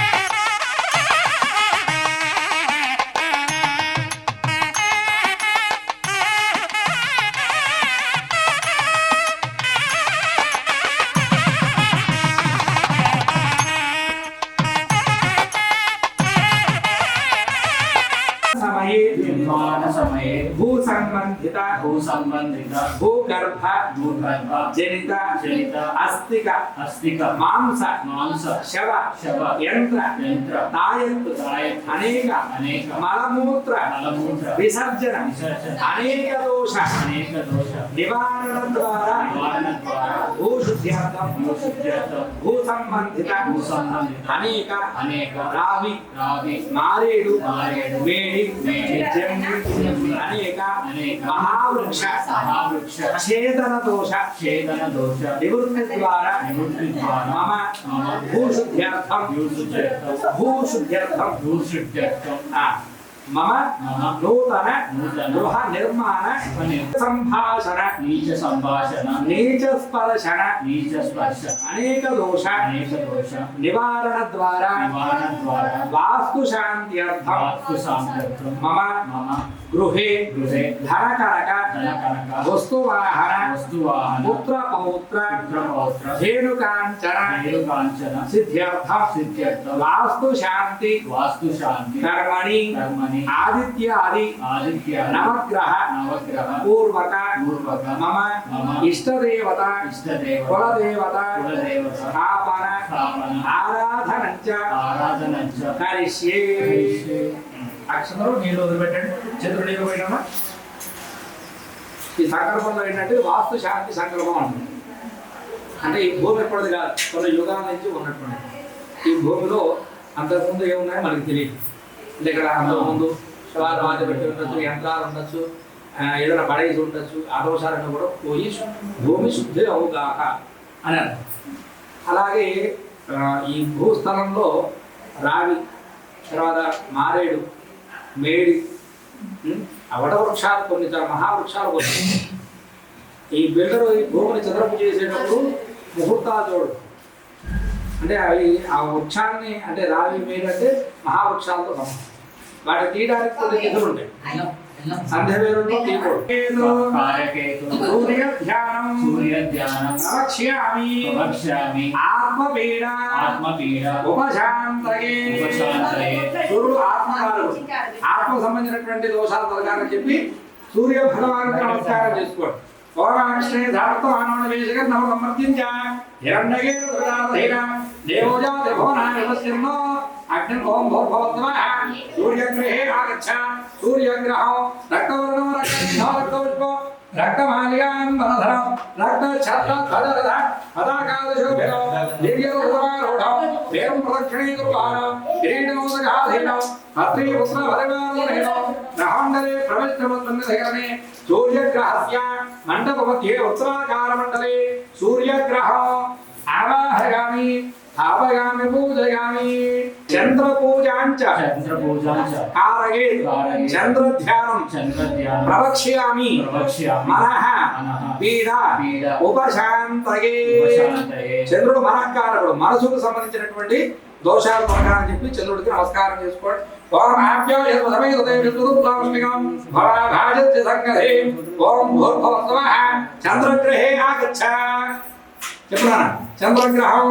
समये भूसंबंधित भूगर्भ जनित अस्तिक मांस शव यंत्र तायत्तु अनेक मलमूत्र विसर्जन अनेक दोष निवारण द्वारा भूशुद्ध्यर्थं भूसंबंधित अनेक रावि मारेडु वेणि अनेक महावृक्ष छेदन दोष निवृत्ति द्वारा मम भूशुद्ध्यर्थं मम नूतन गृह निर्माण संभाषण नीच स्पर्शन अनेक दोष निवारण द्वारा वास्तु शांत्यर्थं मम गृहे धनकनक वस्तुवाहन पुत्र पौत्र धेनुकांचन सिद्ध्यर्थं वास्तु शांति कर्मणि आदित्यादि नवग्रह पूर्वक मम इष्टदेवता कुलदेवता स्थापन आराधनञ्च करिष्ये అక్షంతలు నీళ్ళు వదిలిపెట్టండి చేతులు నీళ్ళు పోయినా ఈ సంకల్పంలో ఏంటంటే వాస్తు శాంతి సంకల్పం అంటుంది అంటే ఈ భూమి ఎప్పటిది కాదు కొన్ని యుగాల నుంచి ఉన్నటువంటి ఈ భూమిలో అంతకుముందు ఏమున్నాయో మనకి తెలియదు అంటే ఇక్కడ అంతకుముందు శివాలు పెట్టి ఉండొచ్చు యంత్రాలు ఉండొచ్చు ఏదైనా పడేసి ఉండొచ్చు ఆ దోషాలను కూడా పోయి భూమి శుద్ధి అవుగాక అని అర్థం. అలాగే ఈ భూస్థలంలో రావి, తర్వాత మారేడు, మేడి, ఆ వటవృక్షాలు కొన్ని మహావృక్షాలు కొన్ని. ఈ బిల్డరు ఈ భూమిని చదరపు చేసేటప్పుడు ముహూర్తాలు చూడు, అంటే అవి ఆ వృక్షాన్ని అంటే రావి మేడి అంటే మహావృక్షాలతో సమానం. వాటిని తీయడానికి కొన్ని తిథులు ఉంటాయి. సంధ్య వేరులో తీయకూడదు. సూర్య ధ్యానం ప్రవక్ష్యామి ఆత్మపీడ ఉపశాంతయే. సూర్యుడు ఆత్మకారుడు, ఆత్మ సంబంధించినటువంటి దోషాలు తొలగాలని చెప్పి సూర్య భగవానికి నమస్కారం చేసుకోండి. ఓమాక్షే ధారతో ఆనవేశక నమ సమర్థించ హిరణ్యగే దుర్గాధీర దేవోజాతి భవనాయ వివస్యన్నో అగ్ని ఓం భూర్భవత్వః సూర్యగ్రహే ఆగచ్చ. సూర్యగ్రహం రక్తవర్ణం రక్తపుష్పం రక్తమాలియాం వనధరం రక్తఛత్రధ్వజరథ పతాకాదశోభితం దివ్యరుద్రారూఢం దేవం ప్రదక్షిణీకుర్వాణం కిరీటమోదగాధీనం పత్రీపుత్ర పరివారమునేనం గ్రహాండలే ప్రవిష్టమత్సన్నిధికరణే సూర్యగ్రహస్య మండపమధ్యే ఉత్తరాకారమండలే సూర్యగ్రహం ఆవాహయామి ఆపయామి పూజయామి. చంద్రపూజాంచ కారగే చంద్రధ్యానం ప్రవక్ష్యామి మనః పీడ ఉపశాంతయే. చంద్రుడు మనఃకారకుడు, మనసుకు సంబంధించినటువంటి దోషాలు తొలగాలని చెప్పి చంద్రుడికి నమస్కారం చేసుకోండి. ఓం భూర్భువస్సువః చంద్రగ్రహే ఆగచ్చ. చెప్పునా చంద్రగ్రహం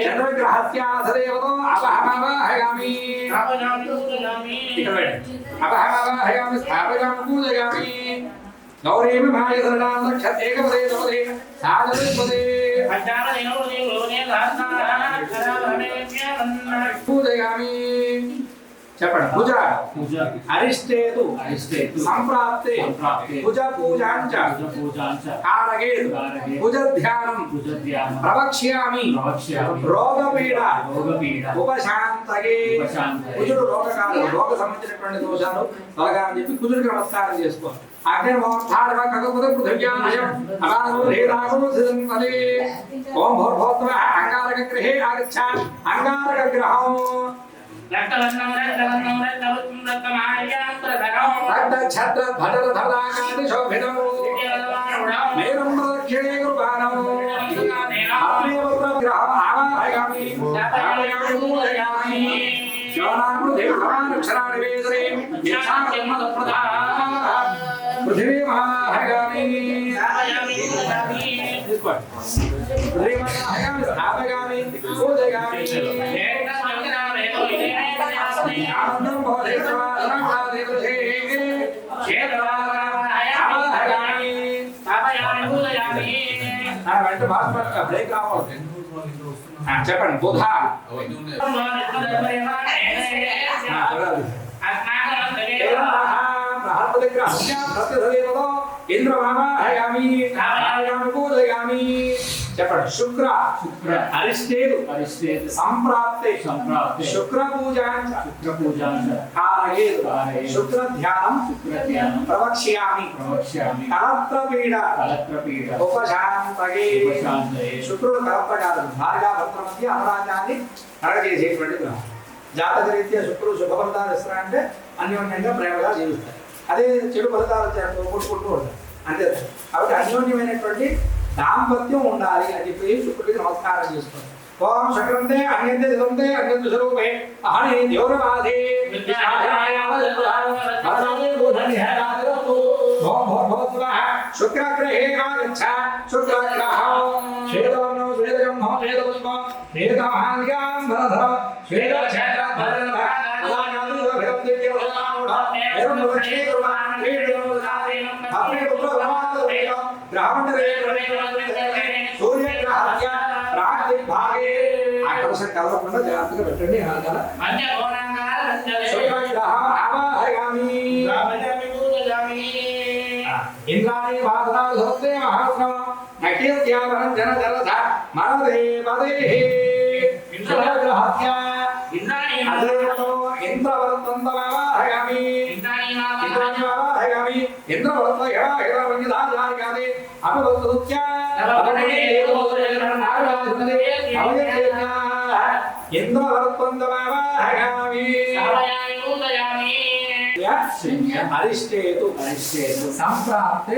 చంద్రగ్రహస్యాధదేవతో అపహమావాహయామి అపహమావాహయామి స్థాపయామి పూజయామి. గౌరీమి మాయధరణాం క్షత్రేకపదే తపదే సాధుపదే పూజయామి. చెప్పండి. పూజ అరిష్టేతు సంప్రాప్తే పూజ పూజాంచ కారగే పూజ ధ్యానం ప్రవక్ష్యామి రోగపీడ ఉపశాంతయే. కుజుడు రోగకారుడు, రోగ సంబంధించినటువంటి దోషాలు తొలగాలని చెప్పి కుజుడికి నమస్కారం చేసుకో. ఓం భూర్భువస్సువః అంగారకగ్రహే ఆగచ్చ. అంగారకగ్రహం రక్తఛత్రధ్వజరథపతాకాదిశోభితం మేరం ప్రదక్షిణే కుర్వాణం అగ్నివస్త్రగ్రహం ఆవాహయామి పూజయామి. శివనామృతిక్షరాణి వేదరే పృథివీమాహయామి పృథివీమాహయామి స్థాపయామి పూజయామి. ఆనందం భవదేశవాసనాదేవతే ఆవాహయామి అంటే భాస్కర్ బ్రేక్ రావాలి. చెప్పండి. బుధ ఇంద్రమావాహయామి పూజయామి. చెప్పండి. శుక్ర అరిష్టేతు సంప్రాప్తే శుక్ర పూజాంచ కారగే శుక్ర ధ్యానం ప్రవక్ష్యామి కలత్రపీడ ఉపశాంతయే. శుక్రుడు కలత్రకారుడు, భార్యాభర్తల మధ్య అపరాధాన్ని కలగజేసేటువంటి గ్రహం. జాతకరీత్యా శుక్రుడు శుభ ఫలితాలు ఇస్తారా అంటే అన్యోన్యంగా ప్రేమగా జీవిస్తారు. అదే చెడు ఫలితాలు కొట్టుకుంటూ ఉంటారు అంతే. కాబట్టి అన్యోన్యమైనటువంటి దాంపత్యం ఉండాలి అని చెప్పి శుక్రుడికి నమస్కారం చేసుకోండి. ఓం శక్రంతే అన్యంతే దివంతే అన్యంత స్వరూపే అహని దేవరవాదే ఓం భూర్భువస్సువః శుక్రగ్రహే ఆగచ్చ. శుక్రగ్రహం శ్వేతవర్ణం శ్వేతగంధం శ్వేతపుష్పం శ్వేతమాల్యాం వనధరం శ్వేతఛత్రధ్వజరథ సూర్యగ్రహస్య ప్రాగ్దిగ్భాగే. ఆకర్షణ కలవకుండా జాగ్రత్తగా పెట్టండి. శుక్రగ్రహం ఆవాహయామి ఇంద్రాణి వాసనాలు ధోత్రే మహాస్నవ నకీర్త్యావరం జన జలధ మనదే పదేః శుక్రగ్రహస్య ఇంద్రవరంతమావాహయామి ఇంద్రాణి ఇంద్రవరంత యవాహిరవంగిధాజానికాదే అపవస్తుత్య ఇంద్రవరంతమావాహయామి అరిష్టేతు సంప్రాప్తే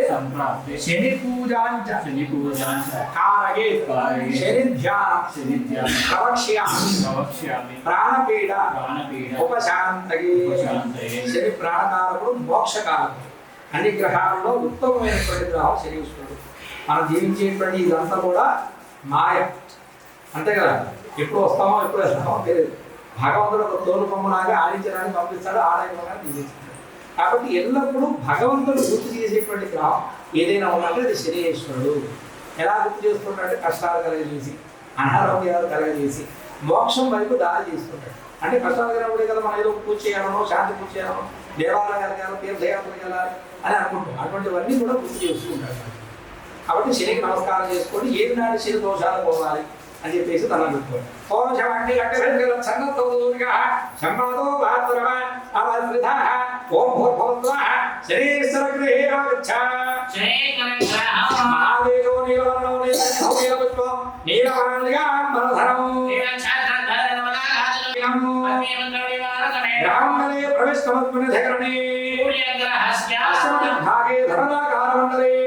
శని పూజాంచ కారయేత్ శని ధ్యానం ప్రవక్ష్యామి ప్రాణపీడ ఉపశాంతయే శని ప్రాణకారకుడు మోక్షకారకుడు అన్ని గ్రహాలలో ఉత్తమమైనటువంటి గ్రహం శనీశ్వరుడు మనం జీవించేటువంటి ఇదంతా కూడా మాయ అంతే కదా ఎప్పుడు వస్తామో ఎప్పుడు వెళ్తామో తెలియదు భగవంతుడు ఒక తోలు బొమ్మలాగా ఆడించడానికి పంపిస్తాడు ఆడైపోగా తీసేస్తాడు కాబట్టి ఎల్లప్పుడూ భగవంతుడు గుర్తు చేసేటువంటి గ్రహం ఏదైనా ఉన్నట్టు అది శనీశ్వరుడు ఎలా గుర్తు చేస్తుంటాడంటే కష్టాలు కలగజేసి అనారోగ్యాలు కలగజేసి మోక్షం వైపు దారి చేస్తుంటాడు అంటే కష్టాలు కలిగినప్పుడే కదా మనం ఏదో పూజ చేయాలనో శాంతి పూజ చేయాలనో దేవాలయాలు వెళ్ళాలి తీర్థయాత్రలు వెళ్ళాలి అని అనుకుంటాం అటువంటివన్నీ కూడా గుర్తు చేసుకుంటాడు కాబట్టి శనికి నమస్కారం చేసుకొని ఏది నాటి శని దోషాలు పోవాలి అని చెప్పేసి తల పెట్టుకోండి ఓం శవంటి అట్టెల సన్నతోదుర్గా సంపాదో భాద్రవ అవృధః ఓం భూర్భువః శరీరస్రగ్రే ఆగచ్చ మహాదేవో నీలవర్ణో నీలపుష్పో నీలవర్ణిగాంబరధరం బ్రాహ్మణే ప్రవిష్టమత్మనిధకరణే భాగే ధరణాకారమండలే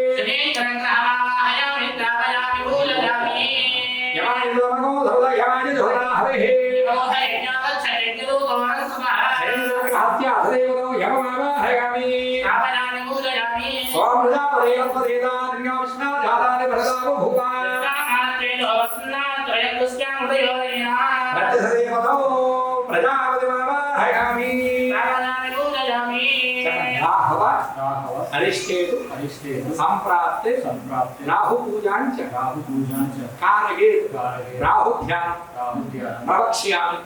అరిష్టేతు సంప్రాప్తే రాహు పూజాంచ కారయేత్ రాహు ధ్యానం ప్రవక్ష్యామి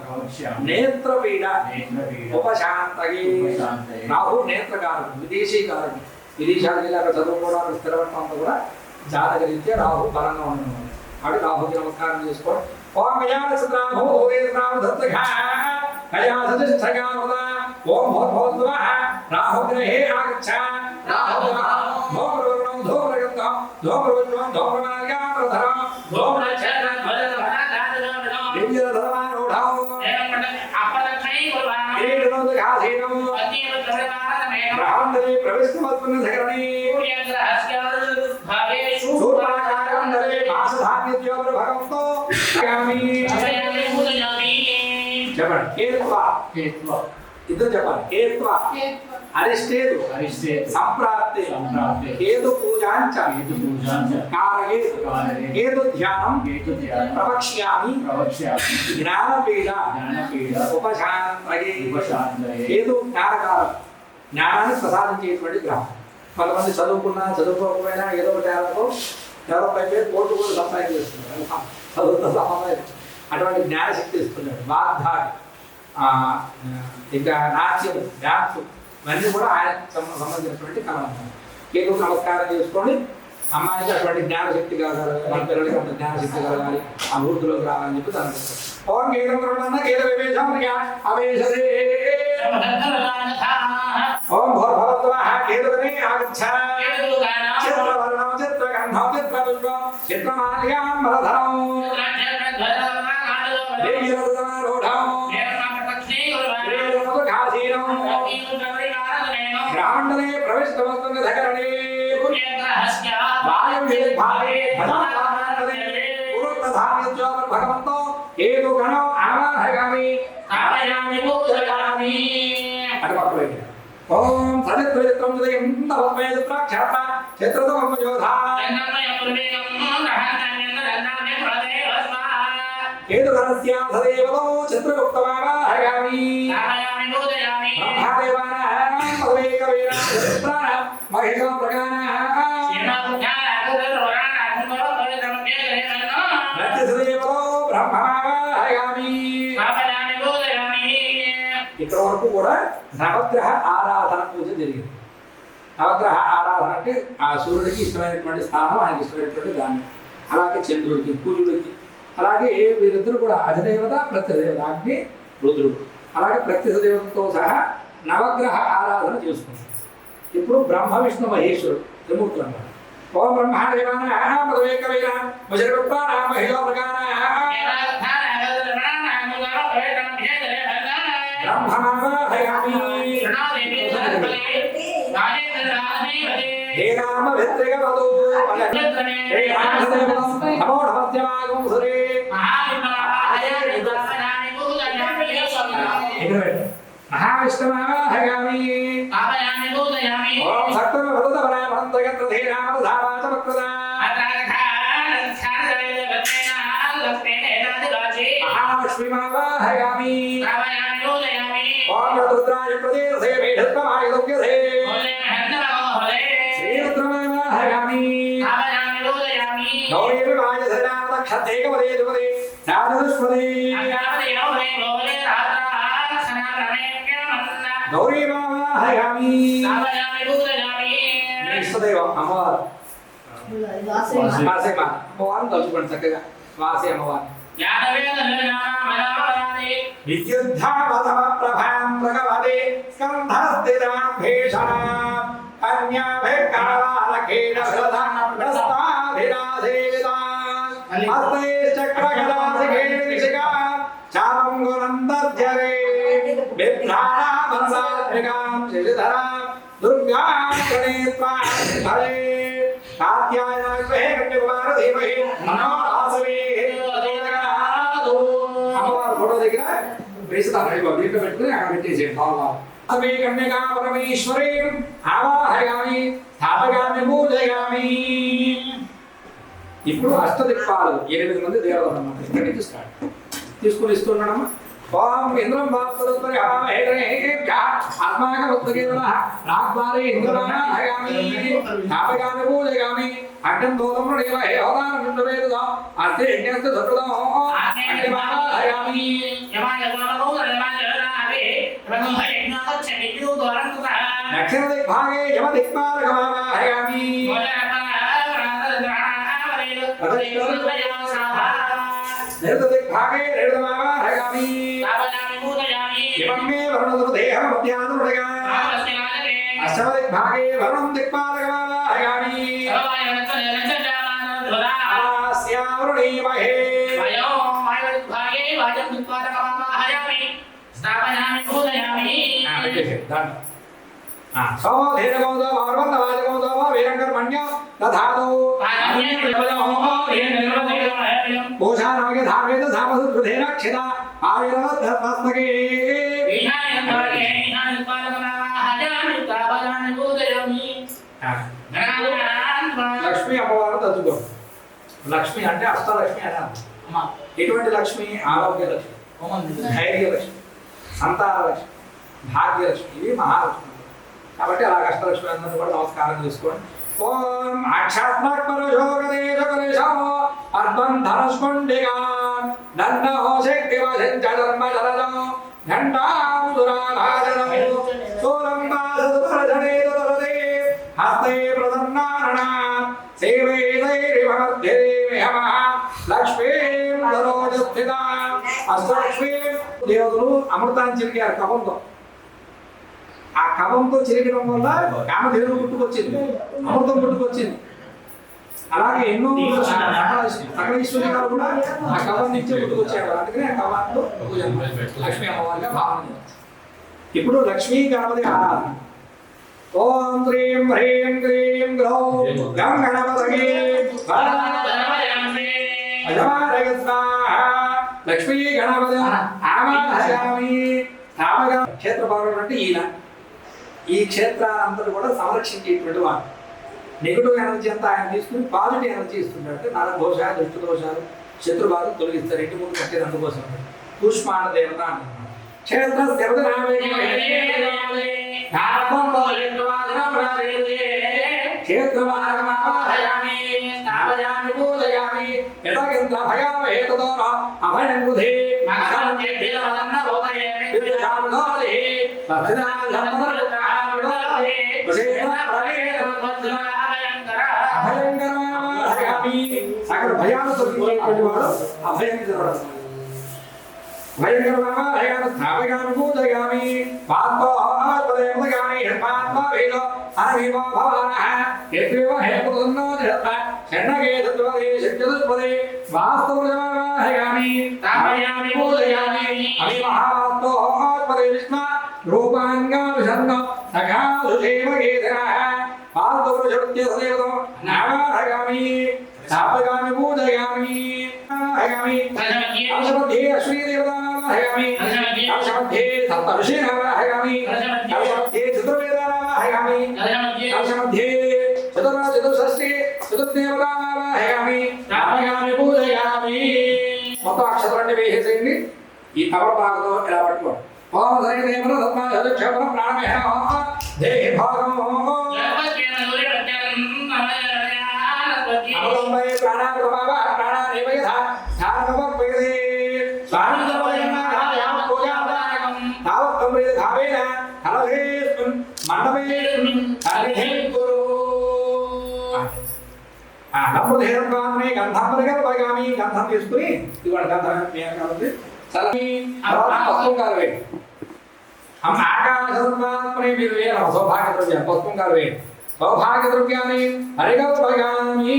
నేత్రపీడ ఉపశాంతయే రాహు నేత్రకారకుడు విదేశీకారకుడు విదేశాలకు వెళ్ళి అక్కడ చదువుకోవడానికి స్థిరపడటం కూడా జాతకరీత్యా రాహు బలంగా ఉండడం కాబట్టి రాహుకి నమస్కారం చేసుకోవడం ఓం ఓం భూర్భువః రాహుగ్రహే ఆగచ్చ ఇద్దరు చెప్పాలి అరిష్టేతు సంప్రాప్తే కేతు పూజాంచ కారయేత్ కేతు ధ్యానం ప్రవక్ష్యామి జ్ఞానపీడ ఉపశాంతయే కేతు జ్ఞానకారం జ్ఞానాన్ని ప్రసాదించేటువంటి గ్రహం కొంతమంది చదువుకున్నా చదువుకోకపోయినా ఏదో ఒక జ్ఞానంతో డెవలప్ అయిపోయి కోర్టు కూడా సంపాదన చేస్తున్నారు చదువుతో సంబంధం అటువంటి జ్ఞానశక్తి ఇస్తున్నాడు వాగ్ధాటి ఇంకా నాట్యం డ్యాన్స్ ఇవన్నీ కూడా ఆయనకు సంబంధించినటువంటి కళ అన్నమాట కేకు నమస్కారం చేసుకొని అమ్మాయికి అటువంటి జ్ఞానశక్తి కలగాలి మన పిల్లలకి అంత జ్ఞానశక్తి కలగాలి అభివృద్ధిలోకి రావాలని చెప్పి తన ఓం గీతం గీత వివేశం అవేశదే ఓం భూర్భువః కేతుగణే ఆగచ్చ చిత్రవర్ణం చిత్రగంధం చిత్రపుష్పం చిత్రమాల్యాంబరధరం బ్రాహ్మణే ప్రవిష్టమత్మనిధకరణే భగవంతో ఏదో గణం ఆవాహయామి ఓం సచిత్రచిత్రం చిత్రక్షేత్ర చిత్రతమయోధా కేతుగణస్య సదేవలో చిత్రగుప్తమావాహయామి మహిళా ప్రగాన ఇక్కడ వరకు కూడా నవగ్రహ ఆరాధన పూజ జరిగింది. నవగ్రహ ఆరాధన అంటే ఆ సూర్యుడికి ఇష్టమైనటువంటి స్థానం, ఆయనకి ఇష్టమైనటువంటి దాన్ని, అలాగే చంద్రుడికి, సూర్యుడికి, అలాగే వీరిద్దరు కూడా అధిదేవత ప్రత్యదేవత అగ్ని రుద్రుడు, అలాగే ప్రత్యదేవతతో సహా నవగ్రహ ఆరాధన చేసుకుంటారు. ఇప్పుడు బ్రహ్మ విష్ణు మహేశ్వరుడు త్రిమూర్తులు అన్నారు. ఓం బ్రహ్మాదేవాన పదవేకవైన ముజరప్రాణ మహిళా ప్రకార బ్రహ్మణామహయామి హే రామ విత్రిగవదు హే రామదేవం నమో నమస్యమాగం సురే మహావిష్ణుమాహయామి ఓం సక్తమ వదతవరామంతగత్రధీరామధావాచమక్రదా మహాలక్ష్మీమావాహయామి ఓం రుద్రాయ ప్రదేశే మేఢత్వమాయుధవ్యధే శ్రీరుద్రమావాహయామి గౌరీర్వాజధరామదక్షతేకవదే దుపదే సాధుష్పదే గౌరీమావాహయామి ఇష్టదైవం అమ్మవారు వాసే అమ్మవారిని తలుచుకోండి చక్కగా. వాసే అమ్మవారు విద్యుద్ధావతమప్రభాం భగవతే స్కంధస్థితాం భీషణాం కన్యాభిర్కాళాలకేన భృతాభిరాసేవితాం హస్తైశ్చక్రగదాసికేన విశిఖాం చాపం గురందర్జరే బిభ్రాణామనసాత్మికాం శశిధరాం దుర్గాం ప్రణీత్వాం హరే కాత్యాయనాగ్రహే కన్యకుమార ధీమహి మనోరాసవే అమ్మవారి ఫోటో దగ్గర వేస్తాను. దీంట్లో పెట్టుకుని అక్కడ పెట్టేసేయండి. అసవే కన్యకా పరమేశ్వరీ ఆవాహయామి స్థాపయామి పూజయామి. ఇప్పుడు అష్టదిక్పాలు 8 మంది దేవతలు అన్నమాట. ఇక్కడి నుంచి స్టార్ట్ తీసుకుని ఇస్తున్నాడమ్మా. ఓం ఇంద్రం వాసుదేవే ఆత్మాకముత్తకేవలః రాగ్వారే ఇంద్రమాహయామి స్థాపయామి పూజయామి అడ్డం దోదం దేవహే హోదాన కుండవేదుదా అస్తే యజ్ఞస్త సకృతం అగ్నిమాహయామి దక్షిణ దిగ్భాగే యమ దిక్పాలకమాహయామి నైరుత దిగ్భాగే నైరుతమాహయామి ఇమమే వరుణదేహమధ్యానుడగా అష్టమ దిగ్భాగే వరుణం దిక్పాలకమాహయామి ఆస్యావరుణీమహే సోమధీరగౌదో వార్వర్ణవాజగౌదో వీరంకర్మణ్యం దధాదో పూషానమగే ధార్వేద సామసుధేన క్షిత ఆవిరవద్ధస్మగే లక్ష్మి అమ్మవారు తత్తుకో. లక్ష్మి అంటే అష్టలక్ష్మి అని అర్థం. ఎటువంటి లక్ష్మి? ఆరోగ్య లక్ష్మి, ధైర్య లక్ష్మి, సంతాన లక్ష్మి, భాగ్యలక్ష్మి, ఇవి మహాలక్ష్మి. కాబట్టి అలాగ అష్టలక్ష్మి అందరూ కూడా నమస్కారం చేసుకోండి. ఓం అక్షాత్మక్ పరశోగదేశో అర్ధం ధనుష్కుండిగా దండహో శక్తివశంచ ధర్మ జలజం ఘంటాం దురాభాజనం స్థూలం బాధుపరజనేతులదే హస్తే ప్రసన్నారణ సేవేదైరిభమధ్యేమిహమ లక్ష్మీం దరోజస్థిత అష్టలక్ష్మీం. దేవతలు అమృతాన్ని చిరికారు కవంతో. ఆ కవంతో చిరికడం వల్ల కామధేను పుట్టుకొచ్చింది, అమృతం పుట్టుకొచ్చింది. అలాగే ఎన్నో సకల ఈశ్వరులు కూడా ఆ కవం నుంచి పుట్టుకొచ్చాడు. అందుకనే ఆ కవంతో పూజ లక్ష్మీ అమ్మవారిగా భావన. ఇప్పుడు లక్ష్మీ గణపతి ఆరాధన. ఓం శ్రీం హ్రీం క్రీం గ్రౌం గం గణపతయే లక్ష్మీ గణపతి ఆవాహయామి. క్షేత్రపాలకుడు అంటే ఈయన. ఈ క్షేత్రాలంతా కూడా సంరక్షించేటువంటి వాడు. నెగిటివ్ ఎనర్జీ అంతా ఆయన తీసుకుని పాజిటివ్ ఎనర్జీ ఇస్తుంటాడు. అంటే నరఘోషాలు, దుష్ట దోషాలు, శత్రుబాధలు తొలగిస్తారు. ఇంటి ముందు కట్టేది అందుకోసం పుష్పాణ దేవత అంటున్నాడు. క్షేత్ర క్షేత్ర అక్కడ భయాన్ని తొలగించేటువంటి వాడు అభయంకరుడు. భయంకరమైన స్థాపయామి పూజయామి పాత్మోదయామి హేమాత్మవేద అనవిమో భవానః యద్దేవ హేతున్నో జత షణ్ణగే తత్వదే శక్తితత్వదే వాస్తవజమాహయామి స్థాపయామి పూజయామి అవిమహాత్మోదయ విష్ణు రూపాంగావిషన్న సఖాసుదేవగేధనః పాత్మపురుషోత్యదేవతో నామహయామి స్థాపయామి పూజయామి హయామి అశ్వత్థే అశ్విని దేవతానామహయామి అశ్వత్థే సప్తఋషీనామహయామి అశ్వత్థే చతుర్వేదానామహయామి అశ్వత్థే చతుర్షష్ఠి చతుర్దేవతానామహయామి స్థాపయామి పూజయామి. మొత్తం అక్షరాన్ని వేసేసేయండి. ఈ తమలపాకుతో ఇలా పట్టుకోండి. ఓం సైదేవన సత్మాయ దక్షవన ప్రాణమేహ దేహి భాగం అమలంబై ప్రాణాకృతమావ ప్రాణానేవయథ ధ్యానమపయదే స్వామితమయన్నాయామ పూజాపదానకం తావత్తంబే ధావేన కలభేస్మిన్ మండపేస్మిన్ సన్నిధిం కురు. నమ్రధేరత్వాన్ని గంధాంబరగల్పగామి గంధం తీసుకుని ఇవాళ గంధం ఏం కావాలి సలమి పసుపుంగారు వేయండి. ఆకాశత్వాత్మని మీరు వేయాలి. సౌభాగ్య ద్రవ్యం పసుపుంగారు వేయండి. సౌభాగ్య ద్రవ్యాన్ని హరిగల్పగామి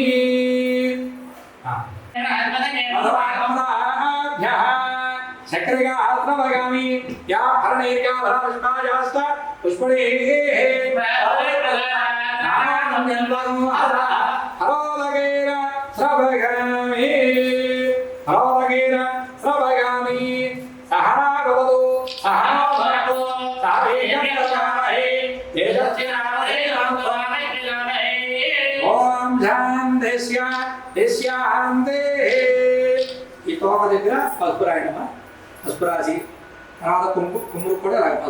చక్రిగా ఆత్మవగామి యా భరణైర్యా భరపుష్పాయాస్త పుష్పణే హరోదగేర స్రవగామి హరోదగేర స్రవగామి సహనాగవదు సహనాభవతు సాధేయమహే తేజస్వినామహే రామస్వామినామహే. ఓం శాంతి ఈ తోక దగ్గర పసుపు రాయడమా పసుపు రాసి తర్వాత కుమ్మురు కూడా రాయడం.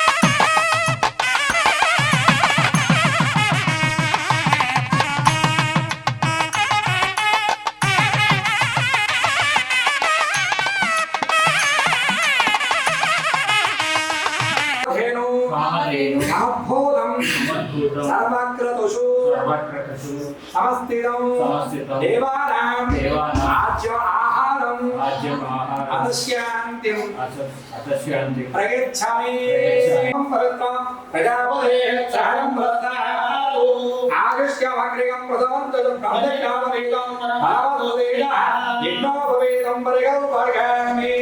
సర్వక్రతుషు సమస్థితం దేవానాం ఆజ్యం ఆహారం అతశ్యాంతిం ప్రయచ్ఛామి ప్రజాపతే సహనం భక్తాః ఆగస్త్యమగ్రిగం ప్రథమంతం ప్రాజక్తావవేదం భావదోదేన యజ్ఞోపవేదం పరిగల్పగామి.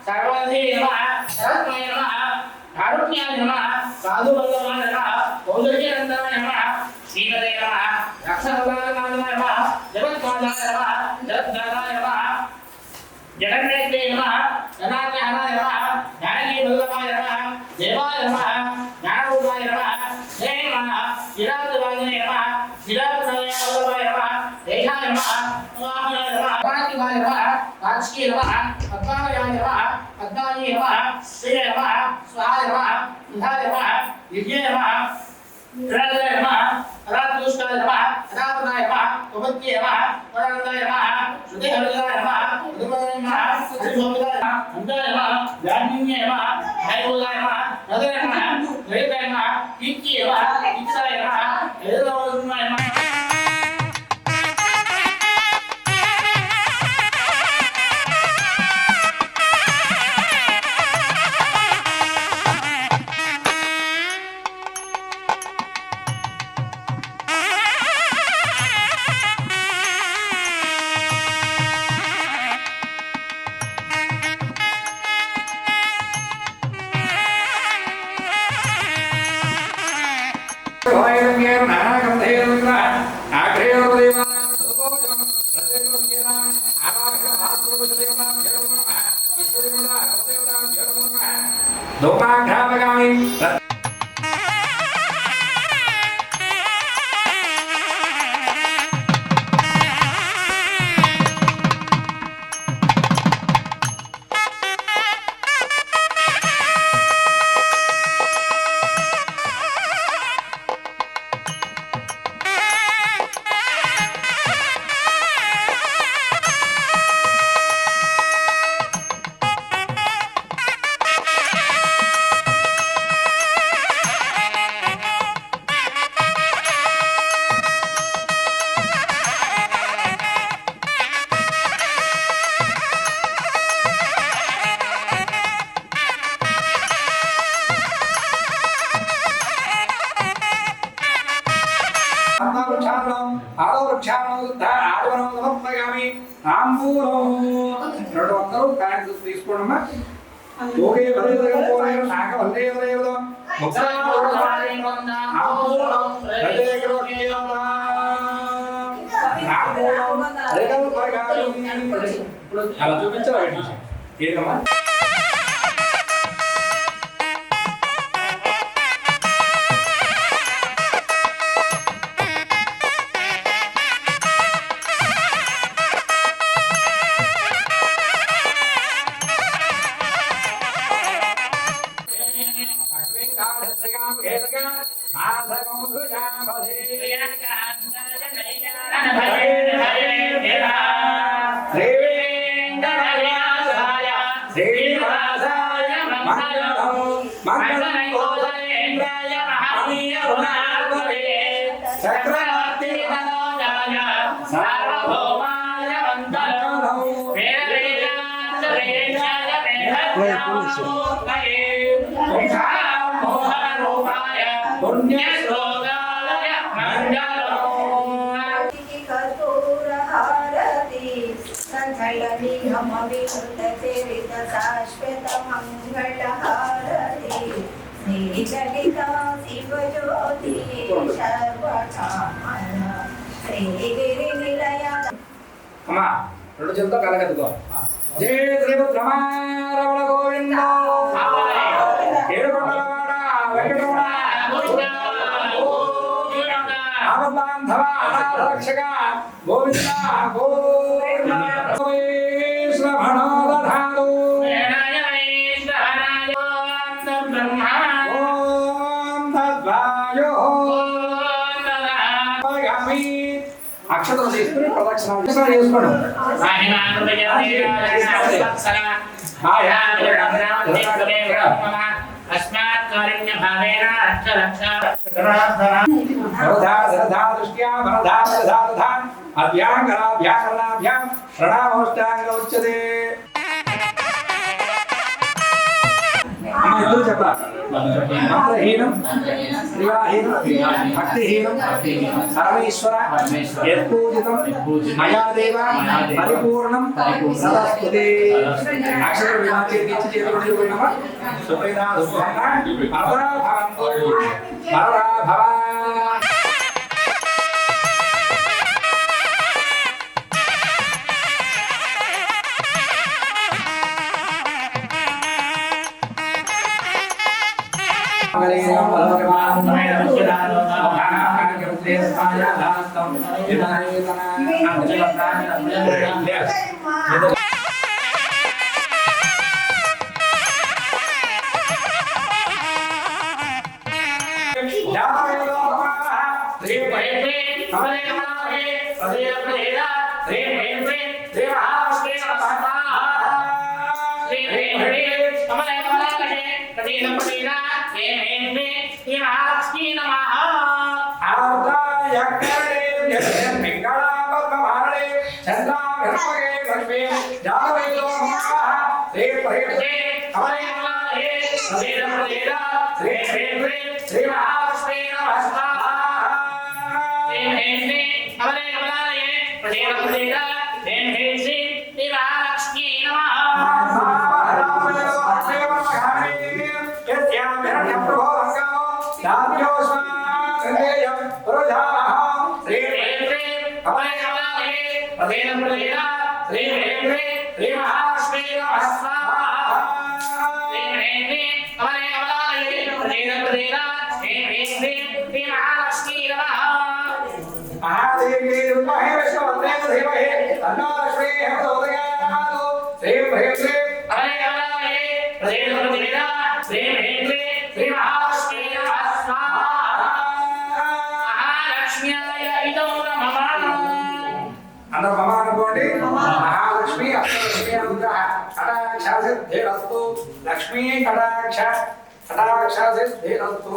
సర్వధీ నమః సర్వస్మై నమః కారుణ్యాయ నమః సాధువల్లభాయ నమః కౌసల్యనందనాయ నమః శ్రీమతే నమః రక్షణప్రదానాయ నమః జగత్పాదాయ నమః జగద్దాతాయ నమః జగన్నేత్రే నమః జనాజ్ఞానాయ నమః జ్ఞానీవల్లభాయ నమః దేవాయ నమః జ్ఞానరూపాయ నమః జయ నమః విరాజవాయ నమః విరాజనాయ వల్లభాయ నమః దేహాయ నమః వామనాయ నమః వాచివాయ నమః వాచికే నమః పద్మాయ నమః పద్మాయ నమః శ్రీయ నమః స్వాహాయ నమః విధాయ నమః విజయ నమః విరాజాయ నమః రాజదుష్టాయ నమః రావణాయ నమః ఉపత్యే నమః వరాంగాయ నమః శృతిహరిజాయ నమః ఉదమాయ నమః హరిభోగాయ నమః అందాయ నమః జ్ఞానిన్యాయ నమః హైభోగాయ నమః హృదయ నమః వేదాయ నమః కీర్తియ నమః ఇచ్చాయ నమః ఏదోనాయ నమః. ఆదివనం సమర్పయామి తాంబూలం 200 ప్యాంట్ తీసుకోండమ్మా ఓకే బలిదగం పోలేరు నాక వందే వదేవదో అలా చూపించాలి ఏంటమ్మా శాశ్వత మంగళహారతి శ్రీలలితా శివజ్యోతి సర్వకామన శ్రీగిరి నిలయ అమ్మా 2 చేతులతో కలగదుకో జై శ్రీరమణ గోవింద ఏడుకొండలవాడ వెంకటరమణ ఆపద్బాంధవ అనాథరక్షక గోవింద గోవింద శ్రవణోదధాదు అక్షతలు తీసుకుని ప్రదక్షిణ చేసుకోండి చెప్పాలి మంత్రహీనం క్రియాహీనం భక్తిహీనం సర్వేశ్వర యత్పూజితం మయా దేవ పరిపూర్ణం సదస్తుతే అక్షర విమాచే నిత్య చేతులు పోయినమా సుప్రీనా సుప్రన్నా పరదా భవంతు పరదా భవ అందరూ మమ అనుకోండి. మహాలక్ష్మి అష్టలక్ష్మి అనుగ్రహ కటాక్షసిద్ధిరస్తు. లక్ష్మీ కటాక్ష కటాక్షసిద్ధిరస్తు.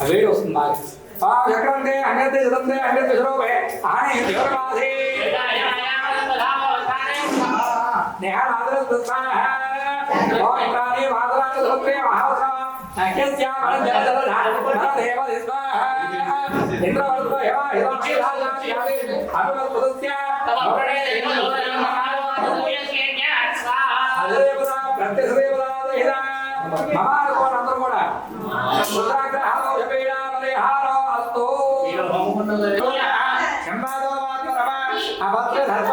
వేడి వస్తుంది బాగా చక్రంతే అన్యతే జలంతే అన్యతే స్వరూపే ఆనే దేవరాధే నేహానాదరస్వాహ ఓంకారే మాదరాజ సత్రే మహావసా అఖ్యస్యామన జలధరధ దేవ స్వాహ ఇంద్రవర్త హేమ హిరణ్య రాజాచి యాదే అనువర్తస్య అవరణే అదేవదా ప్రత్యసేవదా దేహ మహారకోణ అందరూ కూడా రుద్రాగ్రహాలో జపేడా పరిహారో అస్తు శంభాదో మాత్రమ అభద్ర ధర్మ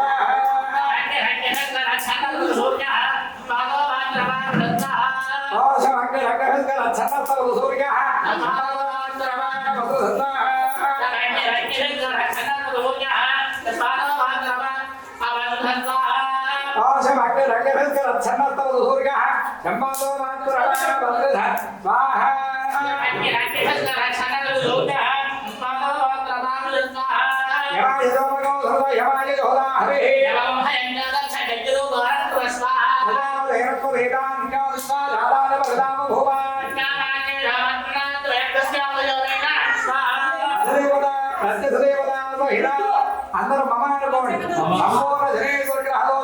అందరూ మమ అనుకోండి సంపూర్ణ జనేశ్వర గ్రహలో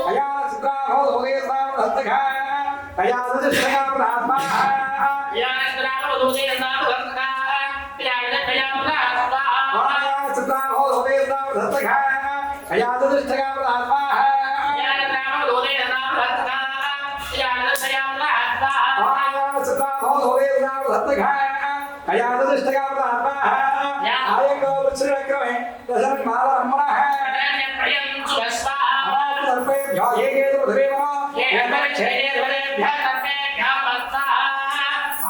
అయా సిద్ధాహో ఉదయసాం హస్తగా అయా సదృష్టగా ఆత్మ అయా సిద్ధాహో ఉదయసాం హస్తగా అయా సిద్ధాహో ఉదయసాం హస్తగా అయా సదృష్టగా ఆత్మ అయా సిద్ధాహో ఉదయసాం హస్తగా అయా సదృష్టగా ఆత్మ ఆయో వృక్షరక్రమే దశరథ మాల రమణ सर्पेभ्यो ये ये धरेवो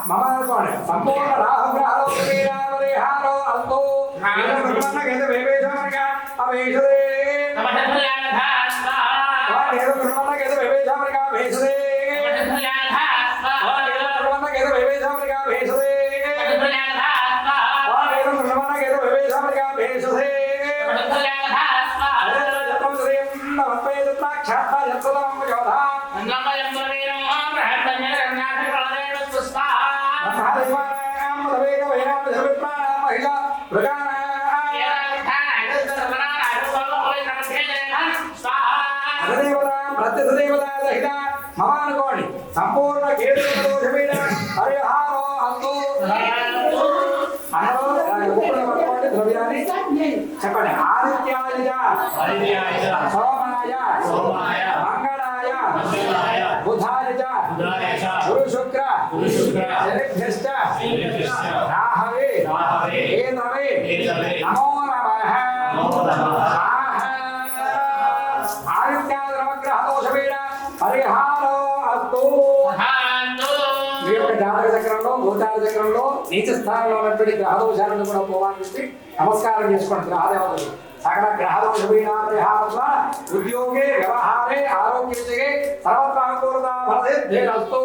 मम कोण संपूर्ण राहग्रहो वीरावरिहारो अल्तो ब्रह्मण कहते वेवेशामर्गा अवेशदे ब्रह्मण कहते वेवेशामर्गा भेषदे ब्रह्मण कहते वेवेशामर्गा भेषदे ब्रह्मण कहते वेवेशामर्गा भेषदे जतम श्रीं नमस्ते तत्राक्षात्ता जतुलम योधा संपूर्ण हरिहारो द्रव्याన్ని చెప్పండి ఆదిత్యాయ సోమాయ మంగళాయ బుధాయ గురు శుక్ర శనిభ్యశ్చ రాహవే కేతవే నమో నమః ఆదిత్యాయ నవగ్రహ దోషవేణ పరిహారో అస్తు మీ యొక్క జాతక చక్రంలో గోచార చక్రంలో నీచ స్థానంలో ఉన్నటువంటి గ్రహ దోషాలను కూడా పోవాలని చెప్పి నమస్కారం చేసుకోండి గ్రహదేవతలు సకల గ్రహ దోష పరిహారం ద్వారా ఉద్యోగే వ్యవహారే ఆరోగ్యే సర్వత్ర అనుకూలతా ఫలసిద్ధిరస్తు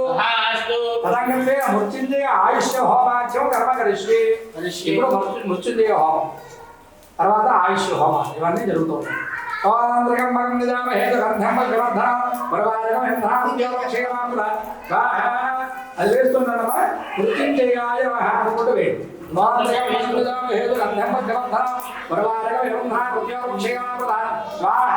తదంగతే మృత్యుంజయ ఆయుష్య హోమాఖ్యం కర్మ కరిష్యే ఇప్పుడు మృత్యుంజయ హోమం తర్వాత ఆయుష్య హోమం ఇవన్నీ జరుగుతుంటాయి ఓం త్రయంబకం యజామహే సుగంధం పుష్టివర్ధనం పుష్టివర్ధనం క్షేమాముద స్వాహ అది వేస్తున్నాడమ్మా మృత్యుంజయాయ నమః అనుకుంటూ వేడు ఓం త్రయంబకం యజామహే సుగంధం పుష్టివర్ధనం పుష్టివర్ధనం క్షేమాముద స్వాహ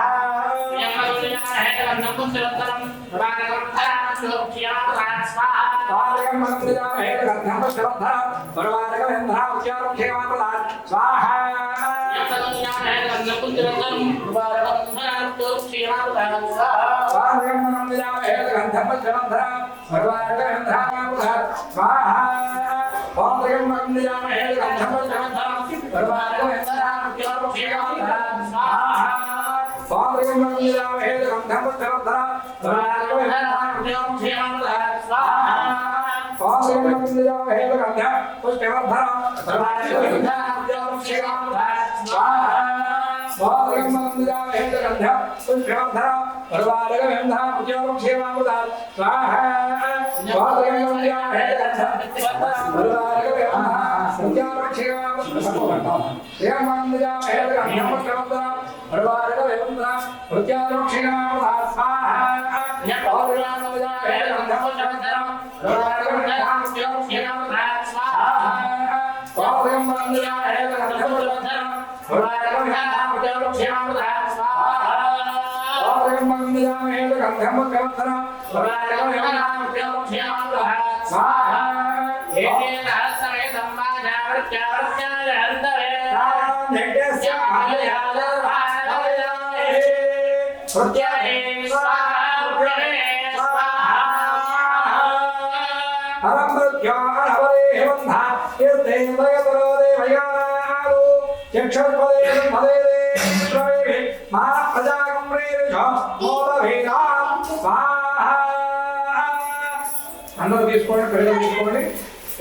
అందరూ తీసుకోండి పెద్దలు తీసుకోండి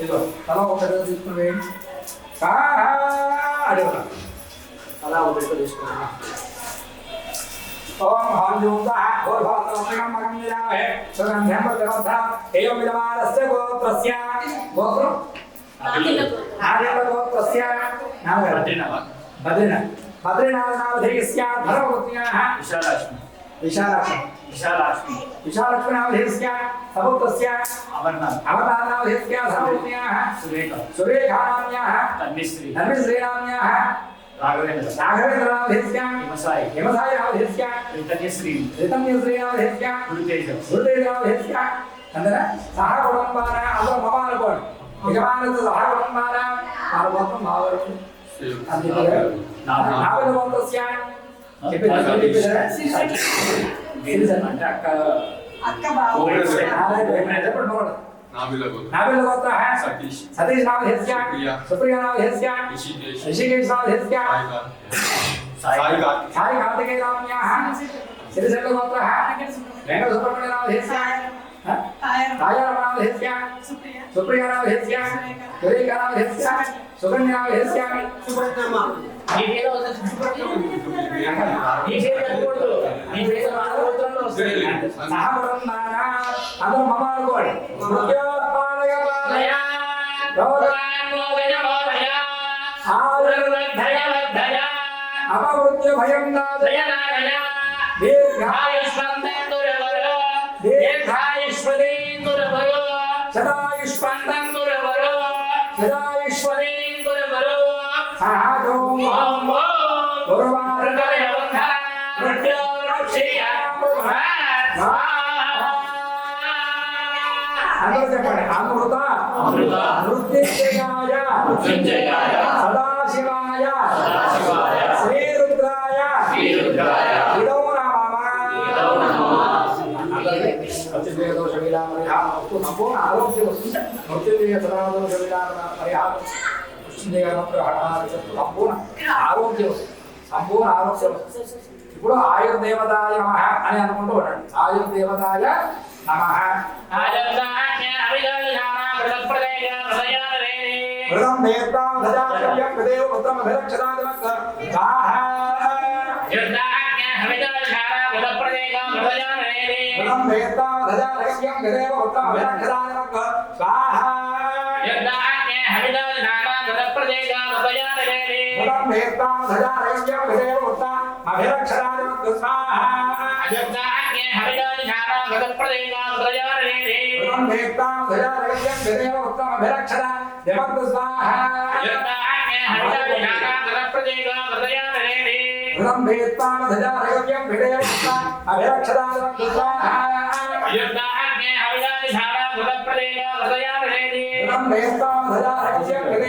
ఇదో తలా ఒక పెద్దలు తీసుకుని అదే అలా ఒక పెద్దలు తీసుకోండి ఓం హాంజూంగః గోర్భాతమగం నిరావే సుగంధం ప్రవర్ధనం ఏవం విదమానస్య గోత్రస్య గోత్రం ఆదిత్య గోత్రస్య నామ బద్రీనాథ్ బద్రీనాథ్ నామధేయస్య ధర్మపత్న్యాః విశాలక్ష్మి నామధేయస్య సపుత్రస్య అమర్నాథ్ నామధేయస్య ధర్మపత్న్యాః సురేఖా నామ్యాః తన్విశ్రీ నామ్యాః రాఘవేంద్ర నామధేయస్య హిమసాయి నామధేయస్య రితన్యశ్రీ నామధేయస్య గురుతేజ నామధేయస్య అందర సహ కుటుంబాన అందరూ మమ అనుకోండి యజమానులతో సహ కుటుంబాన వారు మొత్తం మావారు నాగవంతస్య అంటే అక్క नाभिलगोत्र है सतीश नामधेयस्य सुप्रिया नामधेयस्य ऋषिकेश नामधेयस्य साई कार्तिकेय नाम्याः సిరిసెల్ల గోత్రః వెంకట సుబ్రహ్మణ్య నామధేయస్య తాయార నామధేయస్య సుప్రియ నామధేయస్య సురేఖ నామధేయస్య సుగన్య నామధేయస్య ఈ పేరు ఈ పేరు అనుకోడు ఈ పేరు ఆరోగ్యంలో వస్తుంది సహవరందాన అందరూ మమాలు కోడి మృత్యోత్పాదయ పాదయ అపమృత్యు భయం నాదయ అందరూ చెప్పండి అమృత మృత్యుంజయాయ సదాశివాయ శ్రీరుద్రాయ ఇదో నమః మృత్యుంజయ దోష విలాపరిహారం సంపూర్ణ ఆరోగ్యం వస్తుంది మృత్యుంజయ సదాదోష విలాపరిహారం మృత్యుంజయ సంపూర్ణ ఆరోగ్యం వస్తుంది సంపూర్ణ ఆరోగ్యం వస్తుంది ఇప్పుడు ఆయుర్దేవతాయ నమః అని అనుకుంటూ ఉండండి ఆయుర్దేవతాయ నమః వృదం నేత్రాం ధజాకర్యం కదేవ పుత్రం అభిరక్షదాదమః స్వాహా వృదం నేత్రాం ధజాకర్యం కదేవ పుత్రం అభిరక్షదాదమః స్వాహా వృదం నేత్రాం ధజాకర్యం కదేవ పుత్రం అభిరక్షదాదమః స్వాహా వృదం నేత్రాం ధజాకర్యం కదేవ పుత్రం అభిరక్షదాదమః స్వాహా వృదం నేత్రాం ధజాకర్యం కదేవ పుత్రం అభిరక్షదాదమః స్వాహా వృదం నేత్రాం ధజాకర్యం కదేవ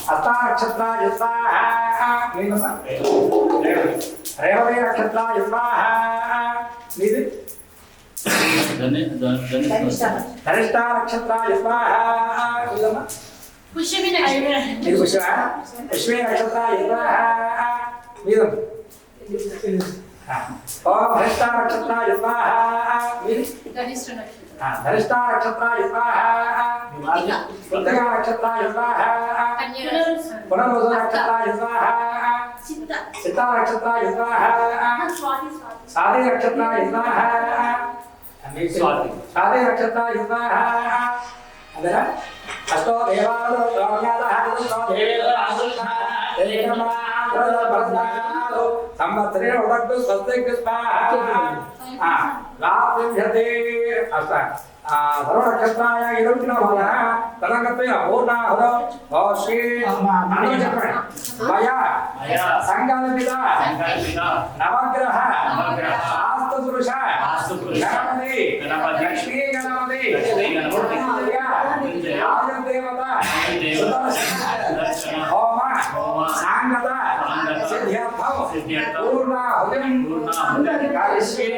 హస్తానక్షత్రాయ రేవతి నక్షత్రాయ మీది ధనిష్ట నక్షత్రాయ పుష్యమి నక్షత్రాయ మీరు ఓం ధనిష్ట నక్షత్రాయ మీరు ధనిష్ట నక్షత్రాయ వృద్ధగా నక్షత్రాయ పునర్వసు నక్షత్రాయ సిద్ధ నక్షత్రాయ సాధి నక్షత్రాయ సాధి నక్షత్రాయ అందరా అష్టో దేవాలు సంవత్సరే ఉడక్కు స్వస్తికి సర్వనక్షత్రాయ ఇరుచిన తదంగత్వయ పూర్ణాహుదో ఓ శ్రీ చెప్పండి మయ సంకల్పిత నవగ్రహ ఆస్తపురుష గణపతి లక్ష్మీ గణపతి ఆయుర్దేవత హోమ సాంగత సిద్ధ్యర్థం పూర్ణాహుతిం కరిష్యే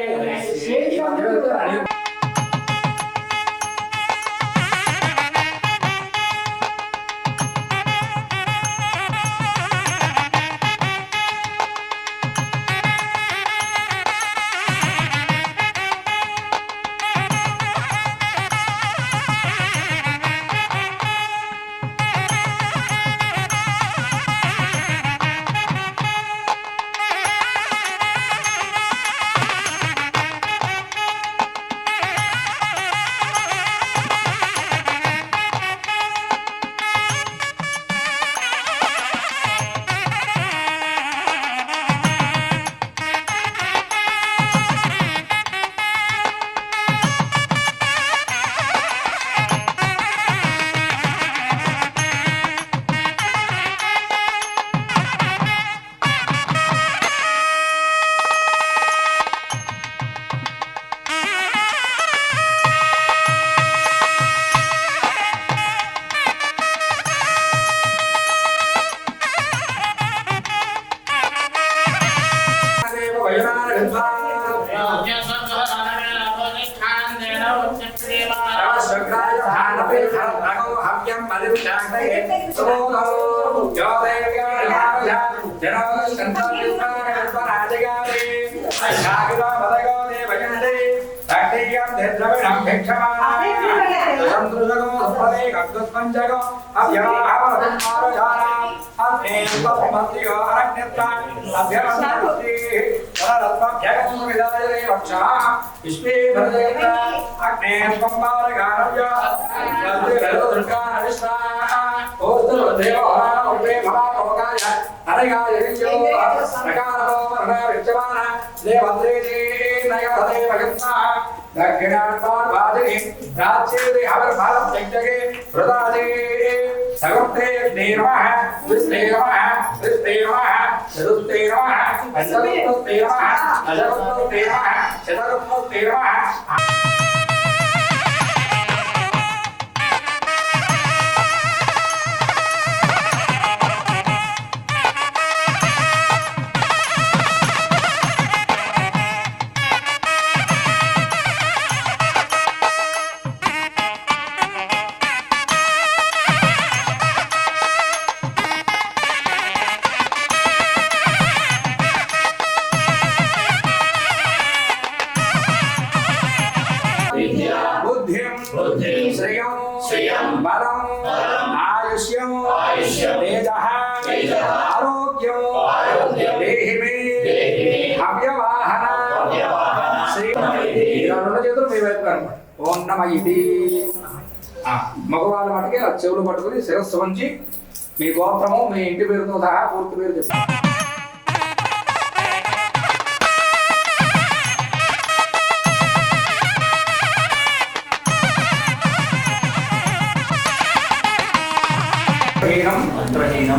ఓం నమ ఇది మగవాళ్ళ మటుకే చెవులు పట్టుకుని శిరస్సు వంచి మీ గోత్రము మీ ఇంటి పేరుతో సహా పూర్తి పేరు చెప్పండి.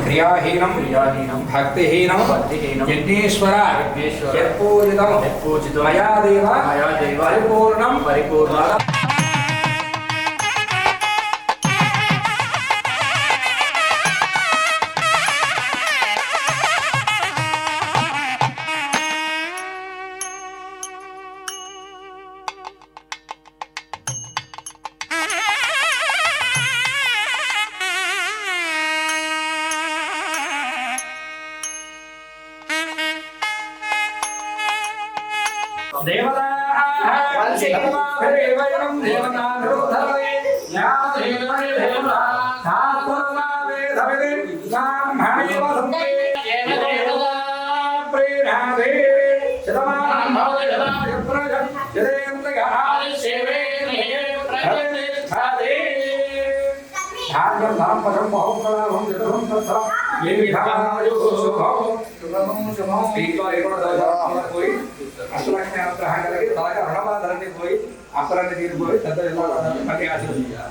క్రియాహీనం భక్తిహీనం యజ్ఞేశ్వర యత్పూజితం మయా దేవ పరిపూర్ణం పోయి అప్పరాన్ని తీరిపోయి పెద్ద మళ్ళీ ఆశీర్వదించారు.